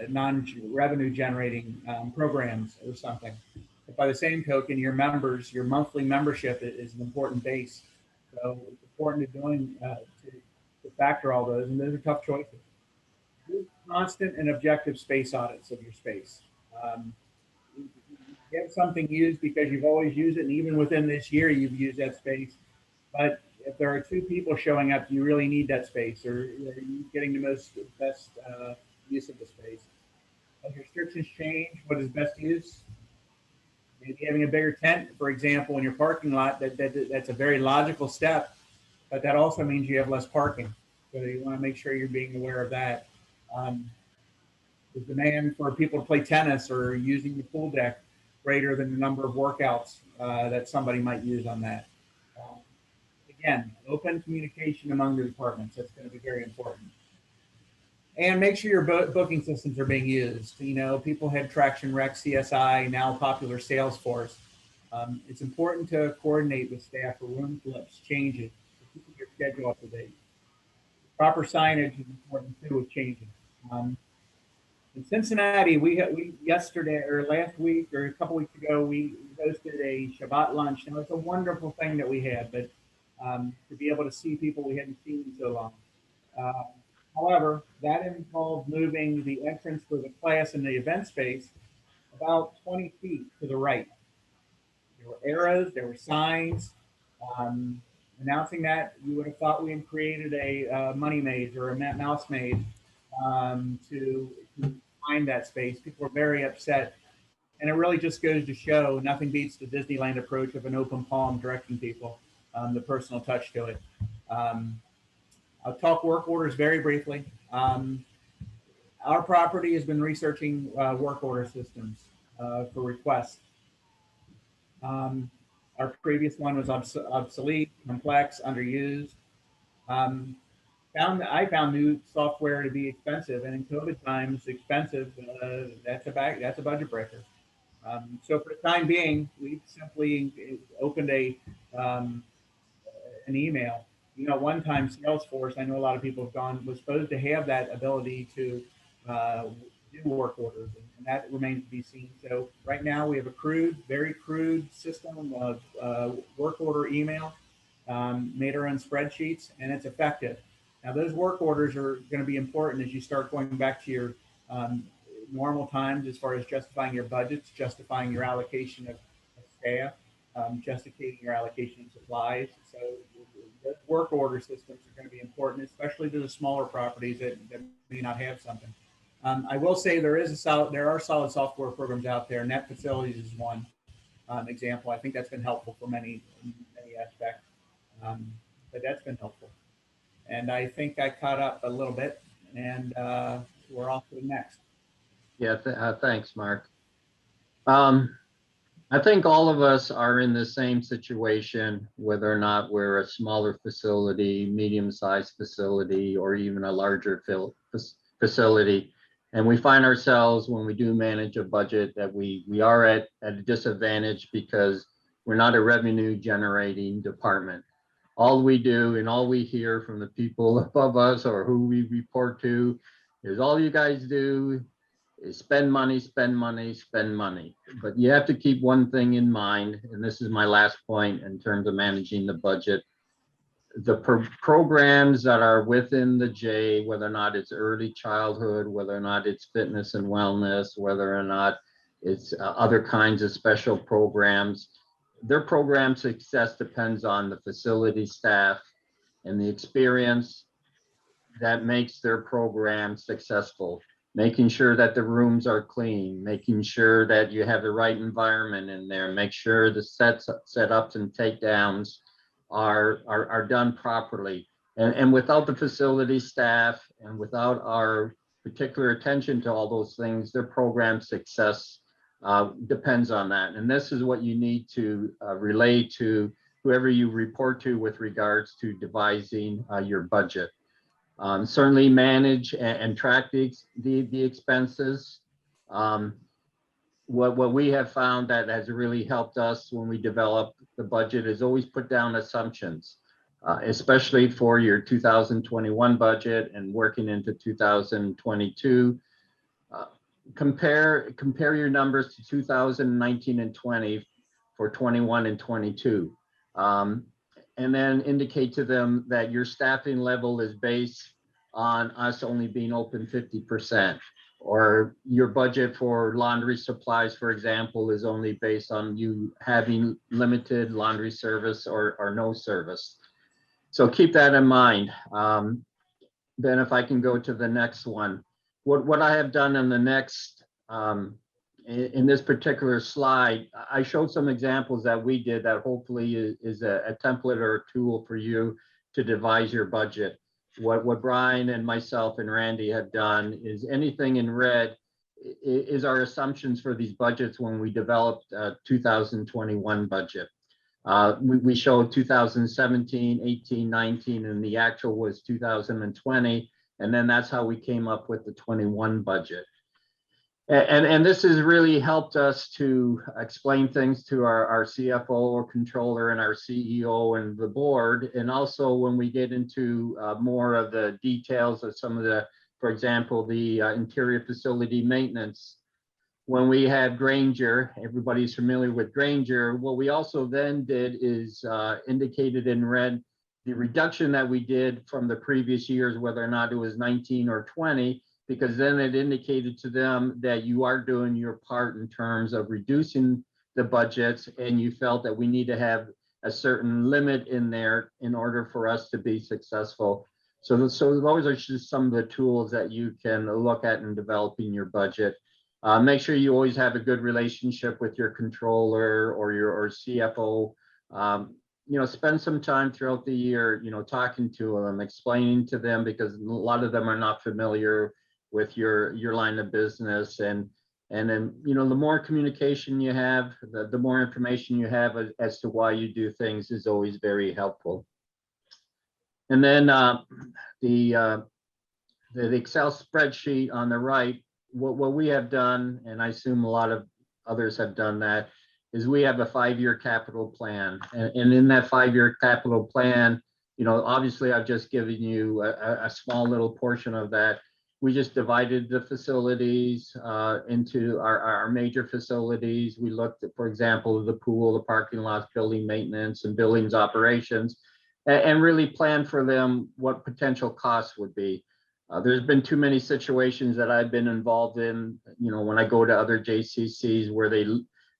non-revenue generating programs or something. But by the same token, your members, your monthly membership is an important base. So it's important to factor all those, and those are tough choices. Do constant and objective space audits of your space. Get something used because you've always used it, and even within this year, you've used that space. But if there are two people showing up, do you really need that space, or are you getting the best use of the space? As restrictions change, what is best use? Maybe having a bigger tent, for example, in your parking lot, that's a very logical step, but that also means you have less parking. So you want to make sure you're being aware of that. The demand for people to play tennis or using the pool deck greater than the number of workouts that somebody might use on that. Again, open communication among the departments. That's going to be very important. And make sure your booking systems are being used. You know, people had Traction Rec, CSI, now popular Salesforce. It's important to coordinate with staff for room flips, changes, to keep your schedule up to date. Proper signage is important too with changes. In Cincinnati, we yesterday or last week or a couple weeks ago, we hosted a Shabbat lunch. Now, it's a wonderful thing that we had, but to be able to see people we hadn't seen in so long. However, that involved moving the entrance for the class in the event space about 20 feet to the right. There were arrows, there were signs announcing that. You would have thought we had created a money maze or a mouse maze to find that space. People were very upset. And it really just goes to show nothing beats the Disneyland approach of an open palm directing people, the personal touch to it. I'll talk work orders very briefly. Our property has been researching work order systems for requests. Our previous one was obsolete, complex, underused. I found new software to be expensive, and in COVID times, expensive. That's a budget breaker. So for the time being, we simply opened an email. You know, one time Salesforce, I know a lot of people have gone, was supposed to have that ability to do work orders, and that remains to be seen. So right now we have a very crude system of work order email, made our own spreadsheets, and it's effective. Now those work orders are going to be important as you start going back to your normal times as far as justifying your budgets, justifying your allocation of staff. justificating your allocation of supplies. So the work order systems are going to be important, especially to the smaller properties that may not have something. I will say there are solid software programs out there. Net Facilities is one example. I think that's been helpful for many aspects, but that's been helpful. And I think I caught up a little bit, and we're off to the next. Yeah, thanks, Mark. I think all of us are in the same situation, whether or not we're a smaller facility, medium-sized facility, or even a larger facility. And we find ourselves, when we do manage a budget, that we are at a disadvantage because we're not a revenue generating department. All we do and all we hear from the people above us or who we report to is all you guys do is spend money, spend money, spend money. But you have to keep one thing in mind, and this is my last point in terms of managing the budget. The programs that are within the J, whether or not it's early childhood, whether or not it's fitness and wellness, whether or not it's other kinds of special programs, their program success depends on the facility staff and the experience that makes their program successful. Making sure that the rooms are clean, making sure that you have the right environment in there, make sure the setups and takedowns are done properly. And without the facility staff and without our particular attention to all those things, their program success depends on that. And this is what you need to relay to whoever you report to with regards to devising your budget. Certainly manage and track the expenses. What we have found that has really helped us when we develop the budget is always put down assumptions, especially for your 2021 budget and working into 2022. Compare your numbers to 2019 and 20 for 21 and 22. And then indicate to them that your staffing level is based on us only being open 50%, or your budget for laundry supplies, for example, is only based on you having limited laundry service or no service. So keep that in mind. Then if I can go to the next one, what I have done in the next, in this particular slide, I showed some examples that we did that hopefully is a template or a tool for you to devise your budget. What Brian and myself and Randy have done is anything in red is our assumptions for these budgets when we developed a 2021 budget. We showed 2017, 18, 19, and the actual was 2020. And then that's how we came up with the 21 budget. And this has really helped us to explain things to our CFO or controller and our CEO and the board. And also when we get into more of the details of some of the, for example, the interior facility maintenance. When we had Granger, everybody's familiar with Granger. What we also then did is indicated in red the reduction that we did from the previous years, whether or not it was 19 or 20, because then it indicated to them that you are doing your part in terms of reducing the budgets, and you felt that we need to have a certain limit in there in order for us to be successful. So those are just some of the tools that you can look at in developing your budget. Make sure you always have a good relationship with your controller or your CFO. Spend some time throughout the year, talking to them, explaining to them, because a lot of them are not familiar with your line of business. And then, the more communication you have, the more information you have as to why you do things is always very helpful. And then the Excel spreadsheet on the right, what we have done, and I assume a lot of others have done that, is we have a 5-year capital plan. And in that 5-year capital plan, obviously I've just given you a small little portion of that. We just divided the facilities into our major facilities. We looked at, for example, the pool, the parking lots, building maintenance, and buildings operations, and really planned for them what potential costs would be. There's been too many situations that I've been involved in, when I go to other JCCs where they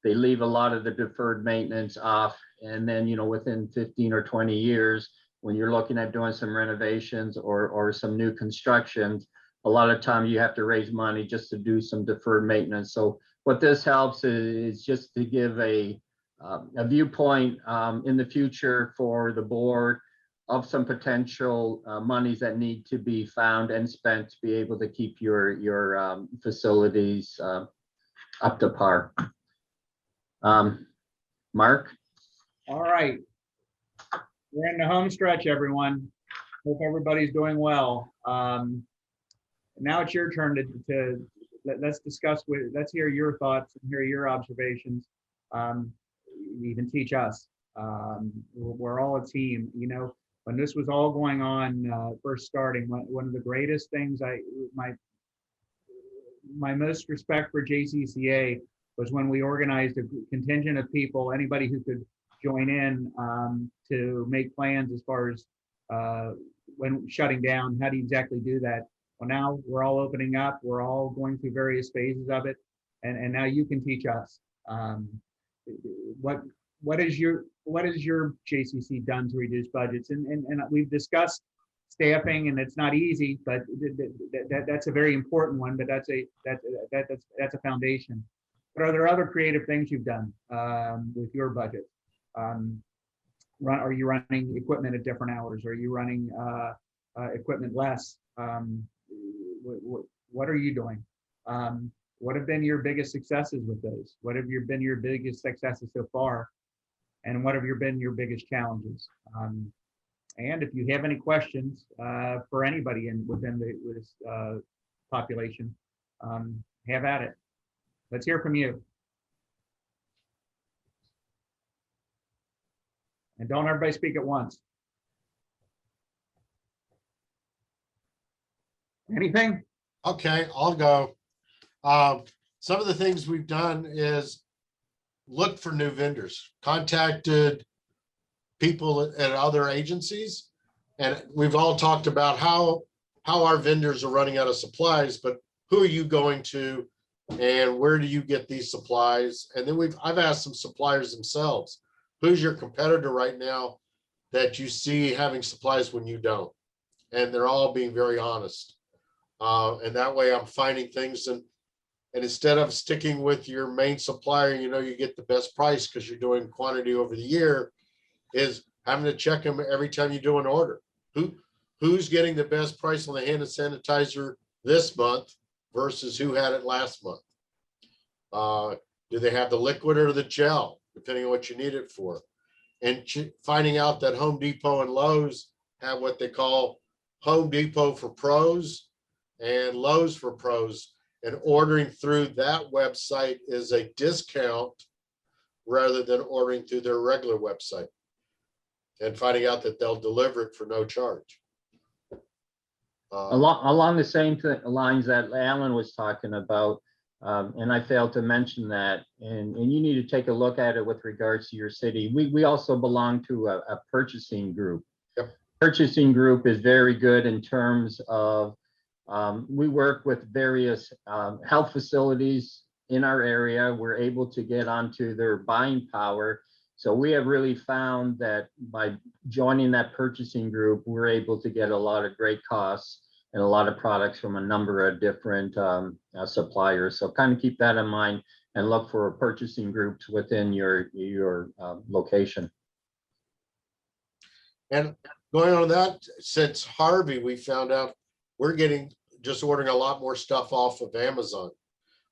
they leave a lot of the deferred maintenance off. And then, you know, within 15 or 20 years, when you're looking at doing some renovations or some new constructions, a lot of times you have to raise money just to do some deferred maintenance. So what this helps is just to give a viewpoint in the future for the board of some potential monies that need to be found and spent to be able to keep your facilities up to par. Mark? All right. We're in the home stretch, everyone. Hope everybody's doing well. Now it's your turn let's discuss, let's hear your thoughts and hear your observations. Even teach us. We're all a team. You know, when this was all going on, first starting, one of the greatest things my most respect for JCCA was when we organized a contingent of people, anybody who could join in to make plans as far as when shutting down, how do you exactly do that? Well, now we're all opening up, we're all going through various phases of it, and now you can teach us. What is your JCC done to reduce budgets? And we've discussed staffing, and it's not easy, but that's a very important one. But that's a foundation. But are there other creative things you've done with your budget? Are you running equipment at different hours? Are you running equipment less? What are you doing? What have been your biggest successes with those? What have been your biggest successes so far? And what have been your biggest challenges? And if you have any questions for anybody within this population, have at it. Let's hear from you. And don't everybody speak at once. Anything? Okay, I'll go. Some of the things we've done is look for new vendors, contacted people at other agencies, and we've all talked about how our vendors are running out of supplies, but who are you going to and where do you get these supplies? And then I've asked some suppliers themselves, who's your competitor right now that you see having supplies when you don't? And they're all being very honest. And that way I'm finding things, and instead of sticking with your main supplier, you know, you get the best price because you're doing quantity over the year, is having to check them every time you do an order. Who's getting the best price on the hand sanitizer this month versus who had it last month? Do they have the liquid or the gel, depending on what you need it for? And finding out that Home Depot and Lowe's have what they call Home Depot for pros and Lowe's for pros, and ordering through that website is a discount rather than ordering through their regular website, and finding out that they'll deliver it for no charge. Along the same lines that Alan was talking about, and I failed to mention that, and you need to take a look at it with regards to your city. We also belong to a purchasing group. Yep. Purchasing group is very good in terms of, we work with various health facilities in our area. We're able to get onto their buying power. So we have really found that by joining that purchasing group, we're able to get a lot of great costs and a lot of products from a number of different suppliers. So kind of keep that in mind and look for purchasing groups within your location. And going on that, since Harvey, we found out we're just ordering a lot more stuff off of Amazon.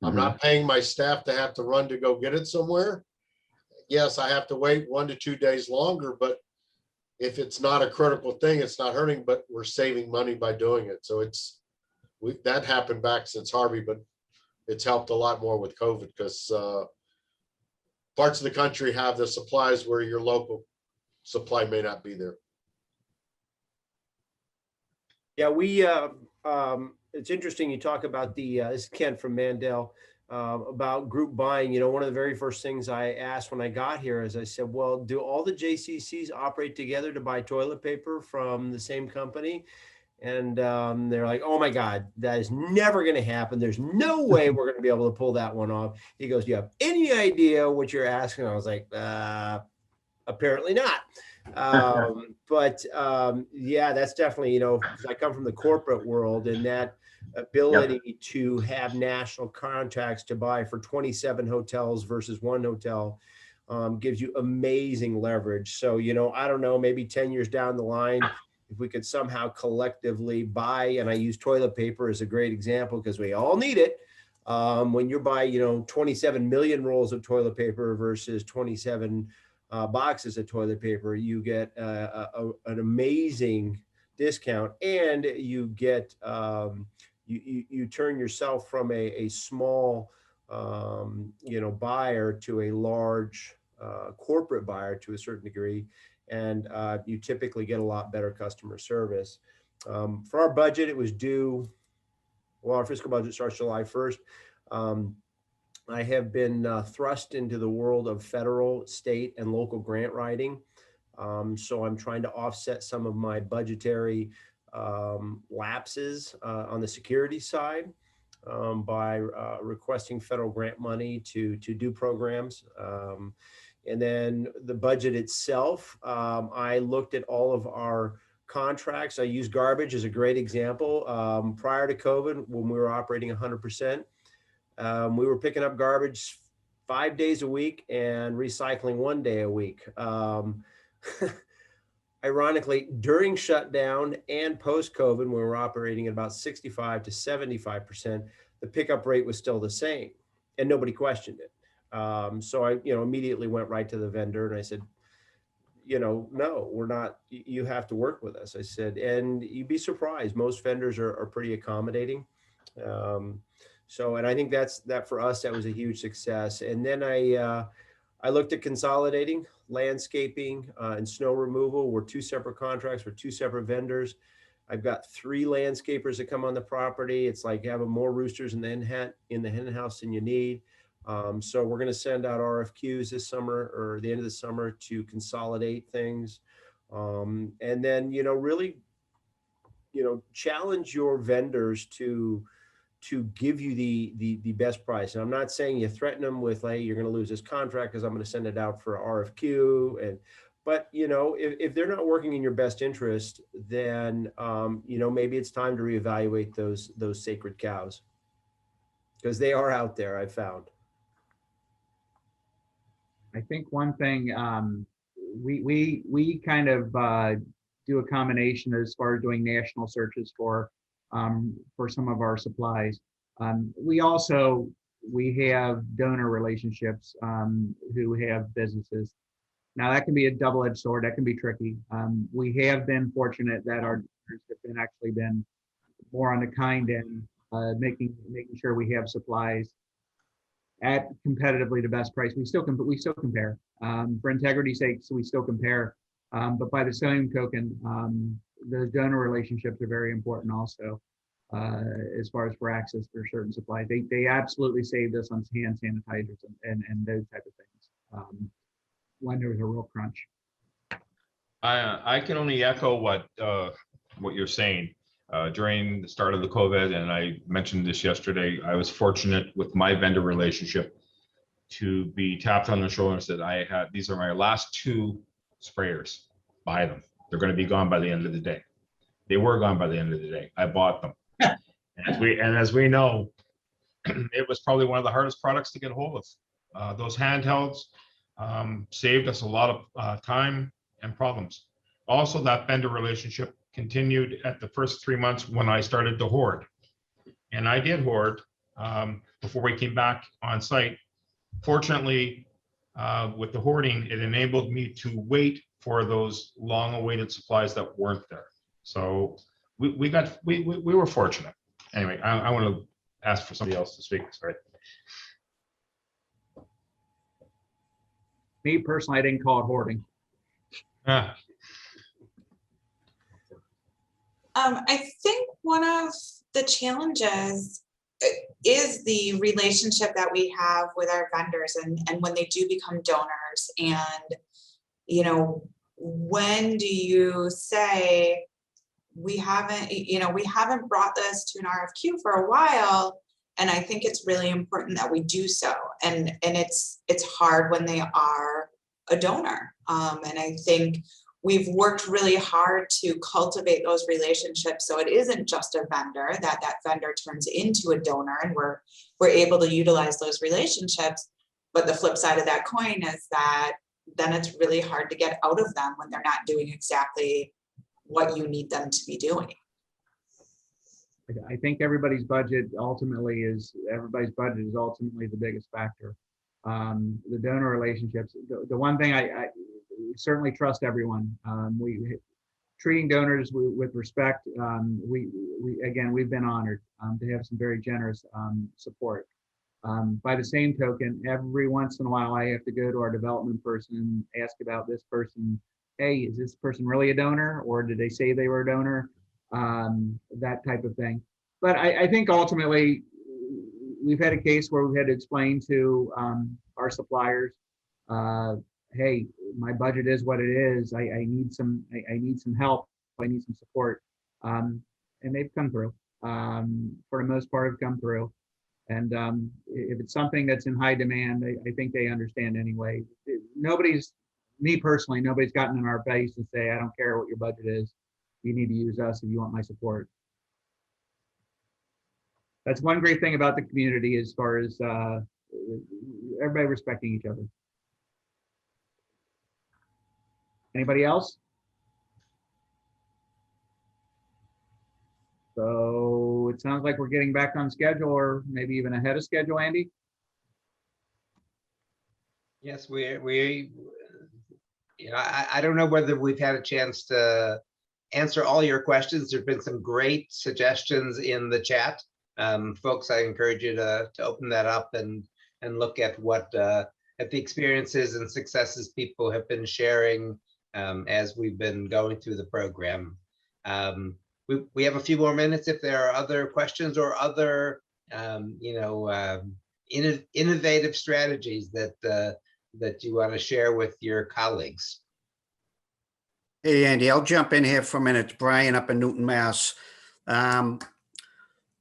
I'm not paying my staff to have to run to go get it somewhere. Yes, I have to wait 1 to 2 days longer, but if it's not a critical thing, it's not hurting, but we're saving money by doing it. So that happened back since Harvey, but it's helped a lot more with COVID because parts of the country have the supplies where your local supply may not be there. Yeah, it's interesting you talk about this is Ken from Mandel, about group buying. You know, one of the very first things I asked when I got here is I said, well, do all the JCCs operate together to buy toilet paper from the same company? And they're like, oh my God, that is never going to happen. There's no way we're going to be able to pull that one off. He goes, do you have any idea what you're asking? I was like, apparently not. Yeah, that's definitely, 'cause I come from the corporate world, and that ability to have national contracts to buy for 27 hotels versus one hotel gives you amazing leverage. So, I don't know, maybe 10 years down the line, if we could somehow collectively buy, and I use toilet paper as a great example because we all need it. When you buy, 27 million rolls of toilet paper versus 27 boxes of toilet paper, you get an amazing discount, and you get you turn yourself from a small buyer to a large corporate buyer to a certain degree, and you typically get a lot better customer service. For our budget, it was due. Well, our fiscal budget starts July 1st. I have been thrust into the world of federal, state, and local grant writing. So I'm trying to offset some of my budgetary lapses on the security side by requesting federal grant money to do programs. And then the budget itself, I looked at all of our contracts. I use garbage as a great example. Prior to COVID, when we were operating 100%, we were picking up garbage 5 days a week and recycling 1 day a week. Ironically, during shutdown and post-COVID, when we were operating at about 65 to 75%, the pickup rate was still the same, and nobody questioned it. So I, immediately went right to the vendor and I said, no, we're not, you have to work with us. I said, and you'd be surprised. Most vendors are pretty accommodating. And I think that for us, that was a huge success. And then I looked at consolidating. Landscaping and snow removal were 2 separate contracts for 2 separate vendors. I've got 3 landscapers that come on the property. It's like having more roosters in the hen house than you need. So we're going to send out RFQs this summer or the end of the summer to consolidate things. And then, really, challenge your vendors to give you the best price. And I'm not saying you threaten them with, hey, you're going to lose this contract because I'm going to send it out for RFQ. But if they're not working in your best interest, then maybe it's time to reevaluate those sacred cows, because they are out there, I've found. I think one thing we kind of do a combination as far as doing national searches for some of our supplies. We have donor relationships who have businesses. Now that can be a double-edged sword. That can be tricky. We have been fortunate that our donors have actually been more on the kind end, making sure we have supplies at competitively the best price. We still compare. For integrity's sake, so we still compare. But by the same token, those donor relationships are very important also, as far as for access for certain supplies. They absolutely saved us on hand sanitizers and those type of things when there was a real crunch. I can only echo what you're saying. During the start of the COVID, and I mentioned this yesterday, I was fortunate with my vendor relationship to be tapped on the shoulder and said, these are my last 2 sprayers, buy them. They're going to be gone by the end of the day. They were gone by the end of the day. I bought them. And as we know, it was probably one of the hardest products to get a hold of. Those handhelds saved us a lot of time and problems. Also, that vendor relationship continued at the first 3 months when I started to hoard. And I did hoard before we came back on site. Fortunately, with the hoarding, it enabled me to wait for those long-awaited supplies that weren't there. So we were fortunate. Anyway, I want to ask for somebody else to speak. Sorry. Me personally, I didn't call it hoarding. I think one of the challenges is the relationship that we have with our vendors and when they do become donors. And, when do you say, we haven't, we haven't brought this to an RFQ for a while. And I think it's really important that we do so. And it's hard when they are a donor. And I think we've worked really hard to cultivate those relationships. So it isn't just a vendor, that vendor turns into a donor, and we're able to utilize those relationships. But the flip side of that coin is that then it's really hard to get out of them when they're not doing exactly what you need them to be doing. I think everybody's budget ultimately is the biggest factor. The donor relationships, the one thing I certainly trust everyone. We treating donors with respect. We've been honored to have some very generous support. By the same token, every once in a while, I have to go to our development person and ask about this person. Hey, is this person really a donor, or did they say they were a donor? That type of thing. But I think ultimately, we've had a case where we've had to explain to our suppliers, hey, my budget is what it is. I need some help. I need some support. And they've come through. For the most part, have come through. And if it's something that's in high demand, I think they understand anyway. Me personally, nobody's gotten in our face and say, I don't care what your budget is. You need to use us if you want my support. That's one great thing about the community, as far as everybody respecting each other. Anybody else? So it sounds like we're getting back on schedule, or maybe even ahead of schedule, Andy. Yes, I don't know whether we've had a chance to answer all your questions. There've been some great suggestions in the chat. Folks, I encourage you to open that up and look at what at the experiences and successes people have been sharing as we've been going through the program. We have a few more minutes if there are other questions or other innovative strategies that you want to share with your colleagues. Hey, Andy, I'll jump in here for a minute. It's Brian up in Newton, Mass.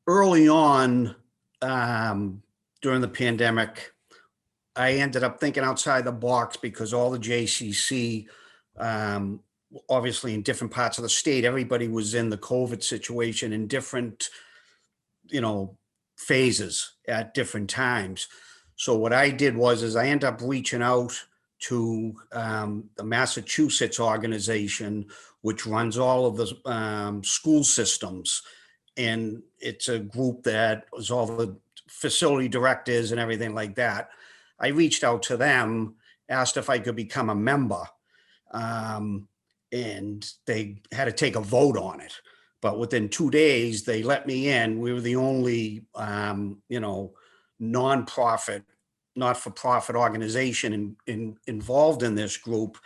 Early on during the pandemic, I ended up thinking outside the box, because all the JCC, obviously in different parts of the state, everybody was in the COVID situation in different, phases at different times. So what I did is I ended up reaching out to the Massachusetts organization, which runs all of the school systems. And it's a group that was all the facility directors and everything like that. I reached out to them, asked if I could become a member, and they had to take a vote on it. But within 2 days, they let me in. We were the only, nonprofit, not-for-profit organization involved in this group.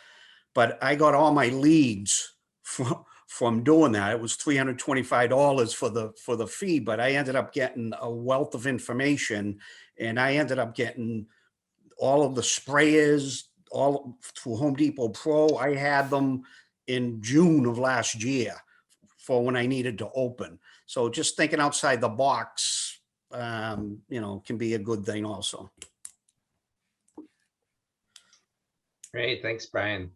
But I got all my leads from doing that. It was $325 for the fee, but I ended up getting a wealth of information, and I ended up getting all of the sprayers, all through Home Depot Pro. I had them in June of last year for when I needed to open. So just thinking outside the box, can be a good thing also. Great, thanks, Brian.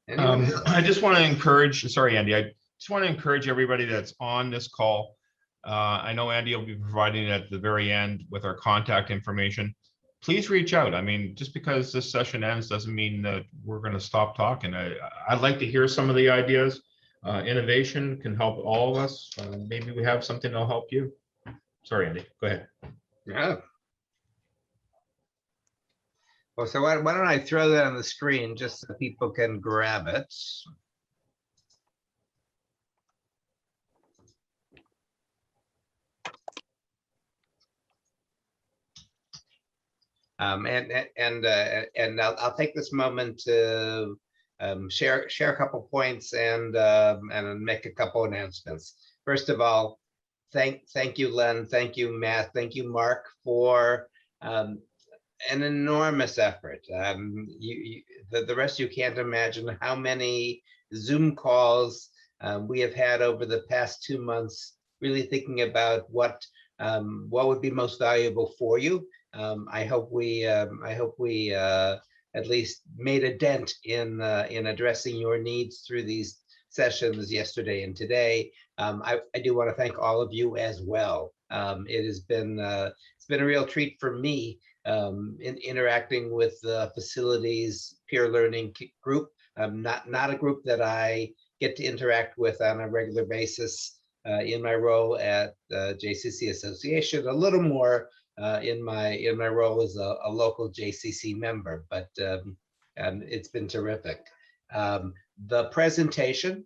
I just want to encourage, sorry, Andy, I just want to encourage everybody that's on this call. I know Andy will be providing it at the very end with our contact information. Please reach out. I mean, just because this session ends doesn't mean that we're going to stop talking. I'd like to hear some of the ideas. Innovation can help all of us. Maybe we have something that'll help you. Sorry, Andy, go ahead. Yeah. Well, so why don't I throw that on the screen just so people can grab it. And I'll take this moment to share a couple points and make a couple announcements. First of all, thank you, Len. Thank you, Matt. Thank you, Mark, for an enormous effort. The rest of you can't imagine how many Zoom calls we have had over the past 2 months, really thinking about what would be most valuable for you. I hope we at least made a dent in addressing your needs through these sessions yesterday and today. I do want to thank all of you as well. It has been it's been a real treat for me in interacting with the facilities peer learning group. Not a group that I get to interact with on a regular basis in my role at JCC Association, a little more in my role as a local JCC member, but it's been terrific. The presentation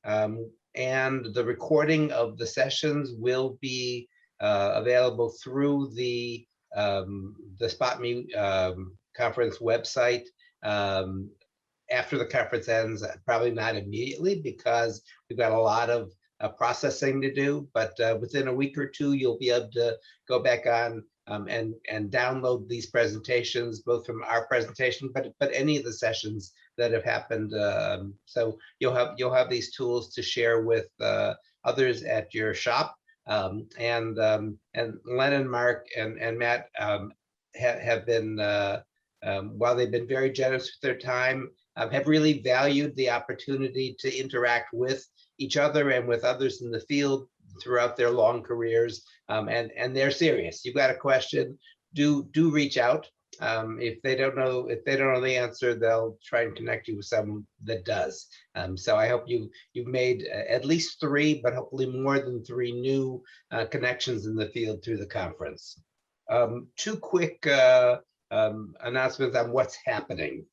and the recording of the sessions will be available through the SpotMe conference website after the conference ends, probably not immediately because we've got a lot of processing to do, but within a week or two, you'll be able to go back on and download these presentations, both from our presentation, but any of the sessions that have happened. So you'll have these tools to share with others at your shop. And Len, Mark, and Matt have been, while they've been very generous with their time, have really valued the opportunity to interact with each other and with others in the field throughout their long careers. And they're serious. You've got a question, do reach out. If they don't know the answer, they'll try and connect you with someone that does. So I hope you've made at least 3, but hopefully more than 3 new connections in the field through the conference. 2 quick announcements on what's happening.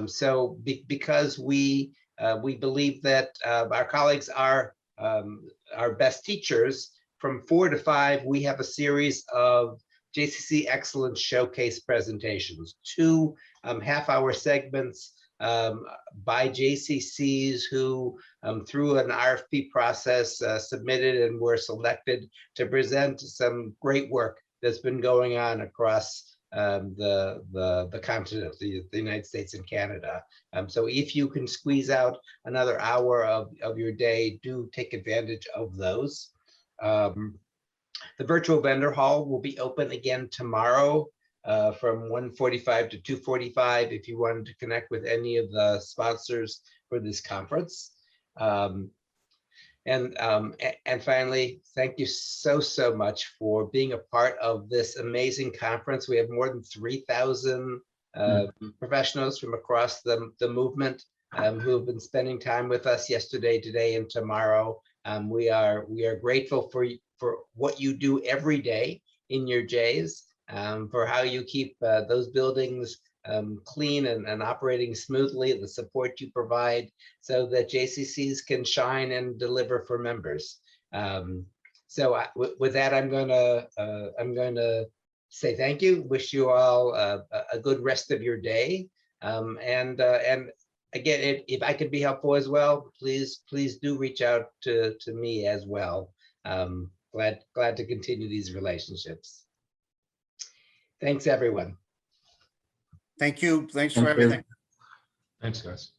So because we believe that our colleagues are our best teachers, from 4 to 5, we have a series of JCC Excellence Showcase presentations, 2 half-hour segments by JCCs who, through an RFP process, submitted and were selected to present some great work that's been going on across the continent, the United States and Canada. So if you can squeeze out another hour of your day, do take advantage of those. The virtual vendor hall will be open again tomorrow from 1:45 to 2:45 if you wanted to connect with any of the sponsors for this conference. And finally, thank you so much for being a part of this amazing conference. We have more than 3,000 professionals from across the movement who have been spending time with us yesterday, today, and tomorrow. We are grateful for what you do every day in your J's, for how you keep those buildings clean and operating smoothly, the support you provide so that JCCs can shine and deliver for members. So with that, I'm gonna say thank you. Wish you all a good rest of your day. And again, if I could be helpful as well, please do reach out to me as well. Glad to continue these relationships. Thanks, everyone. Thank you. Thanks for Thank you. everything. Thanks, guys.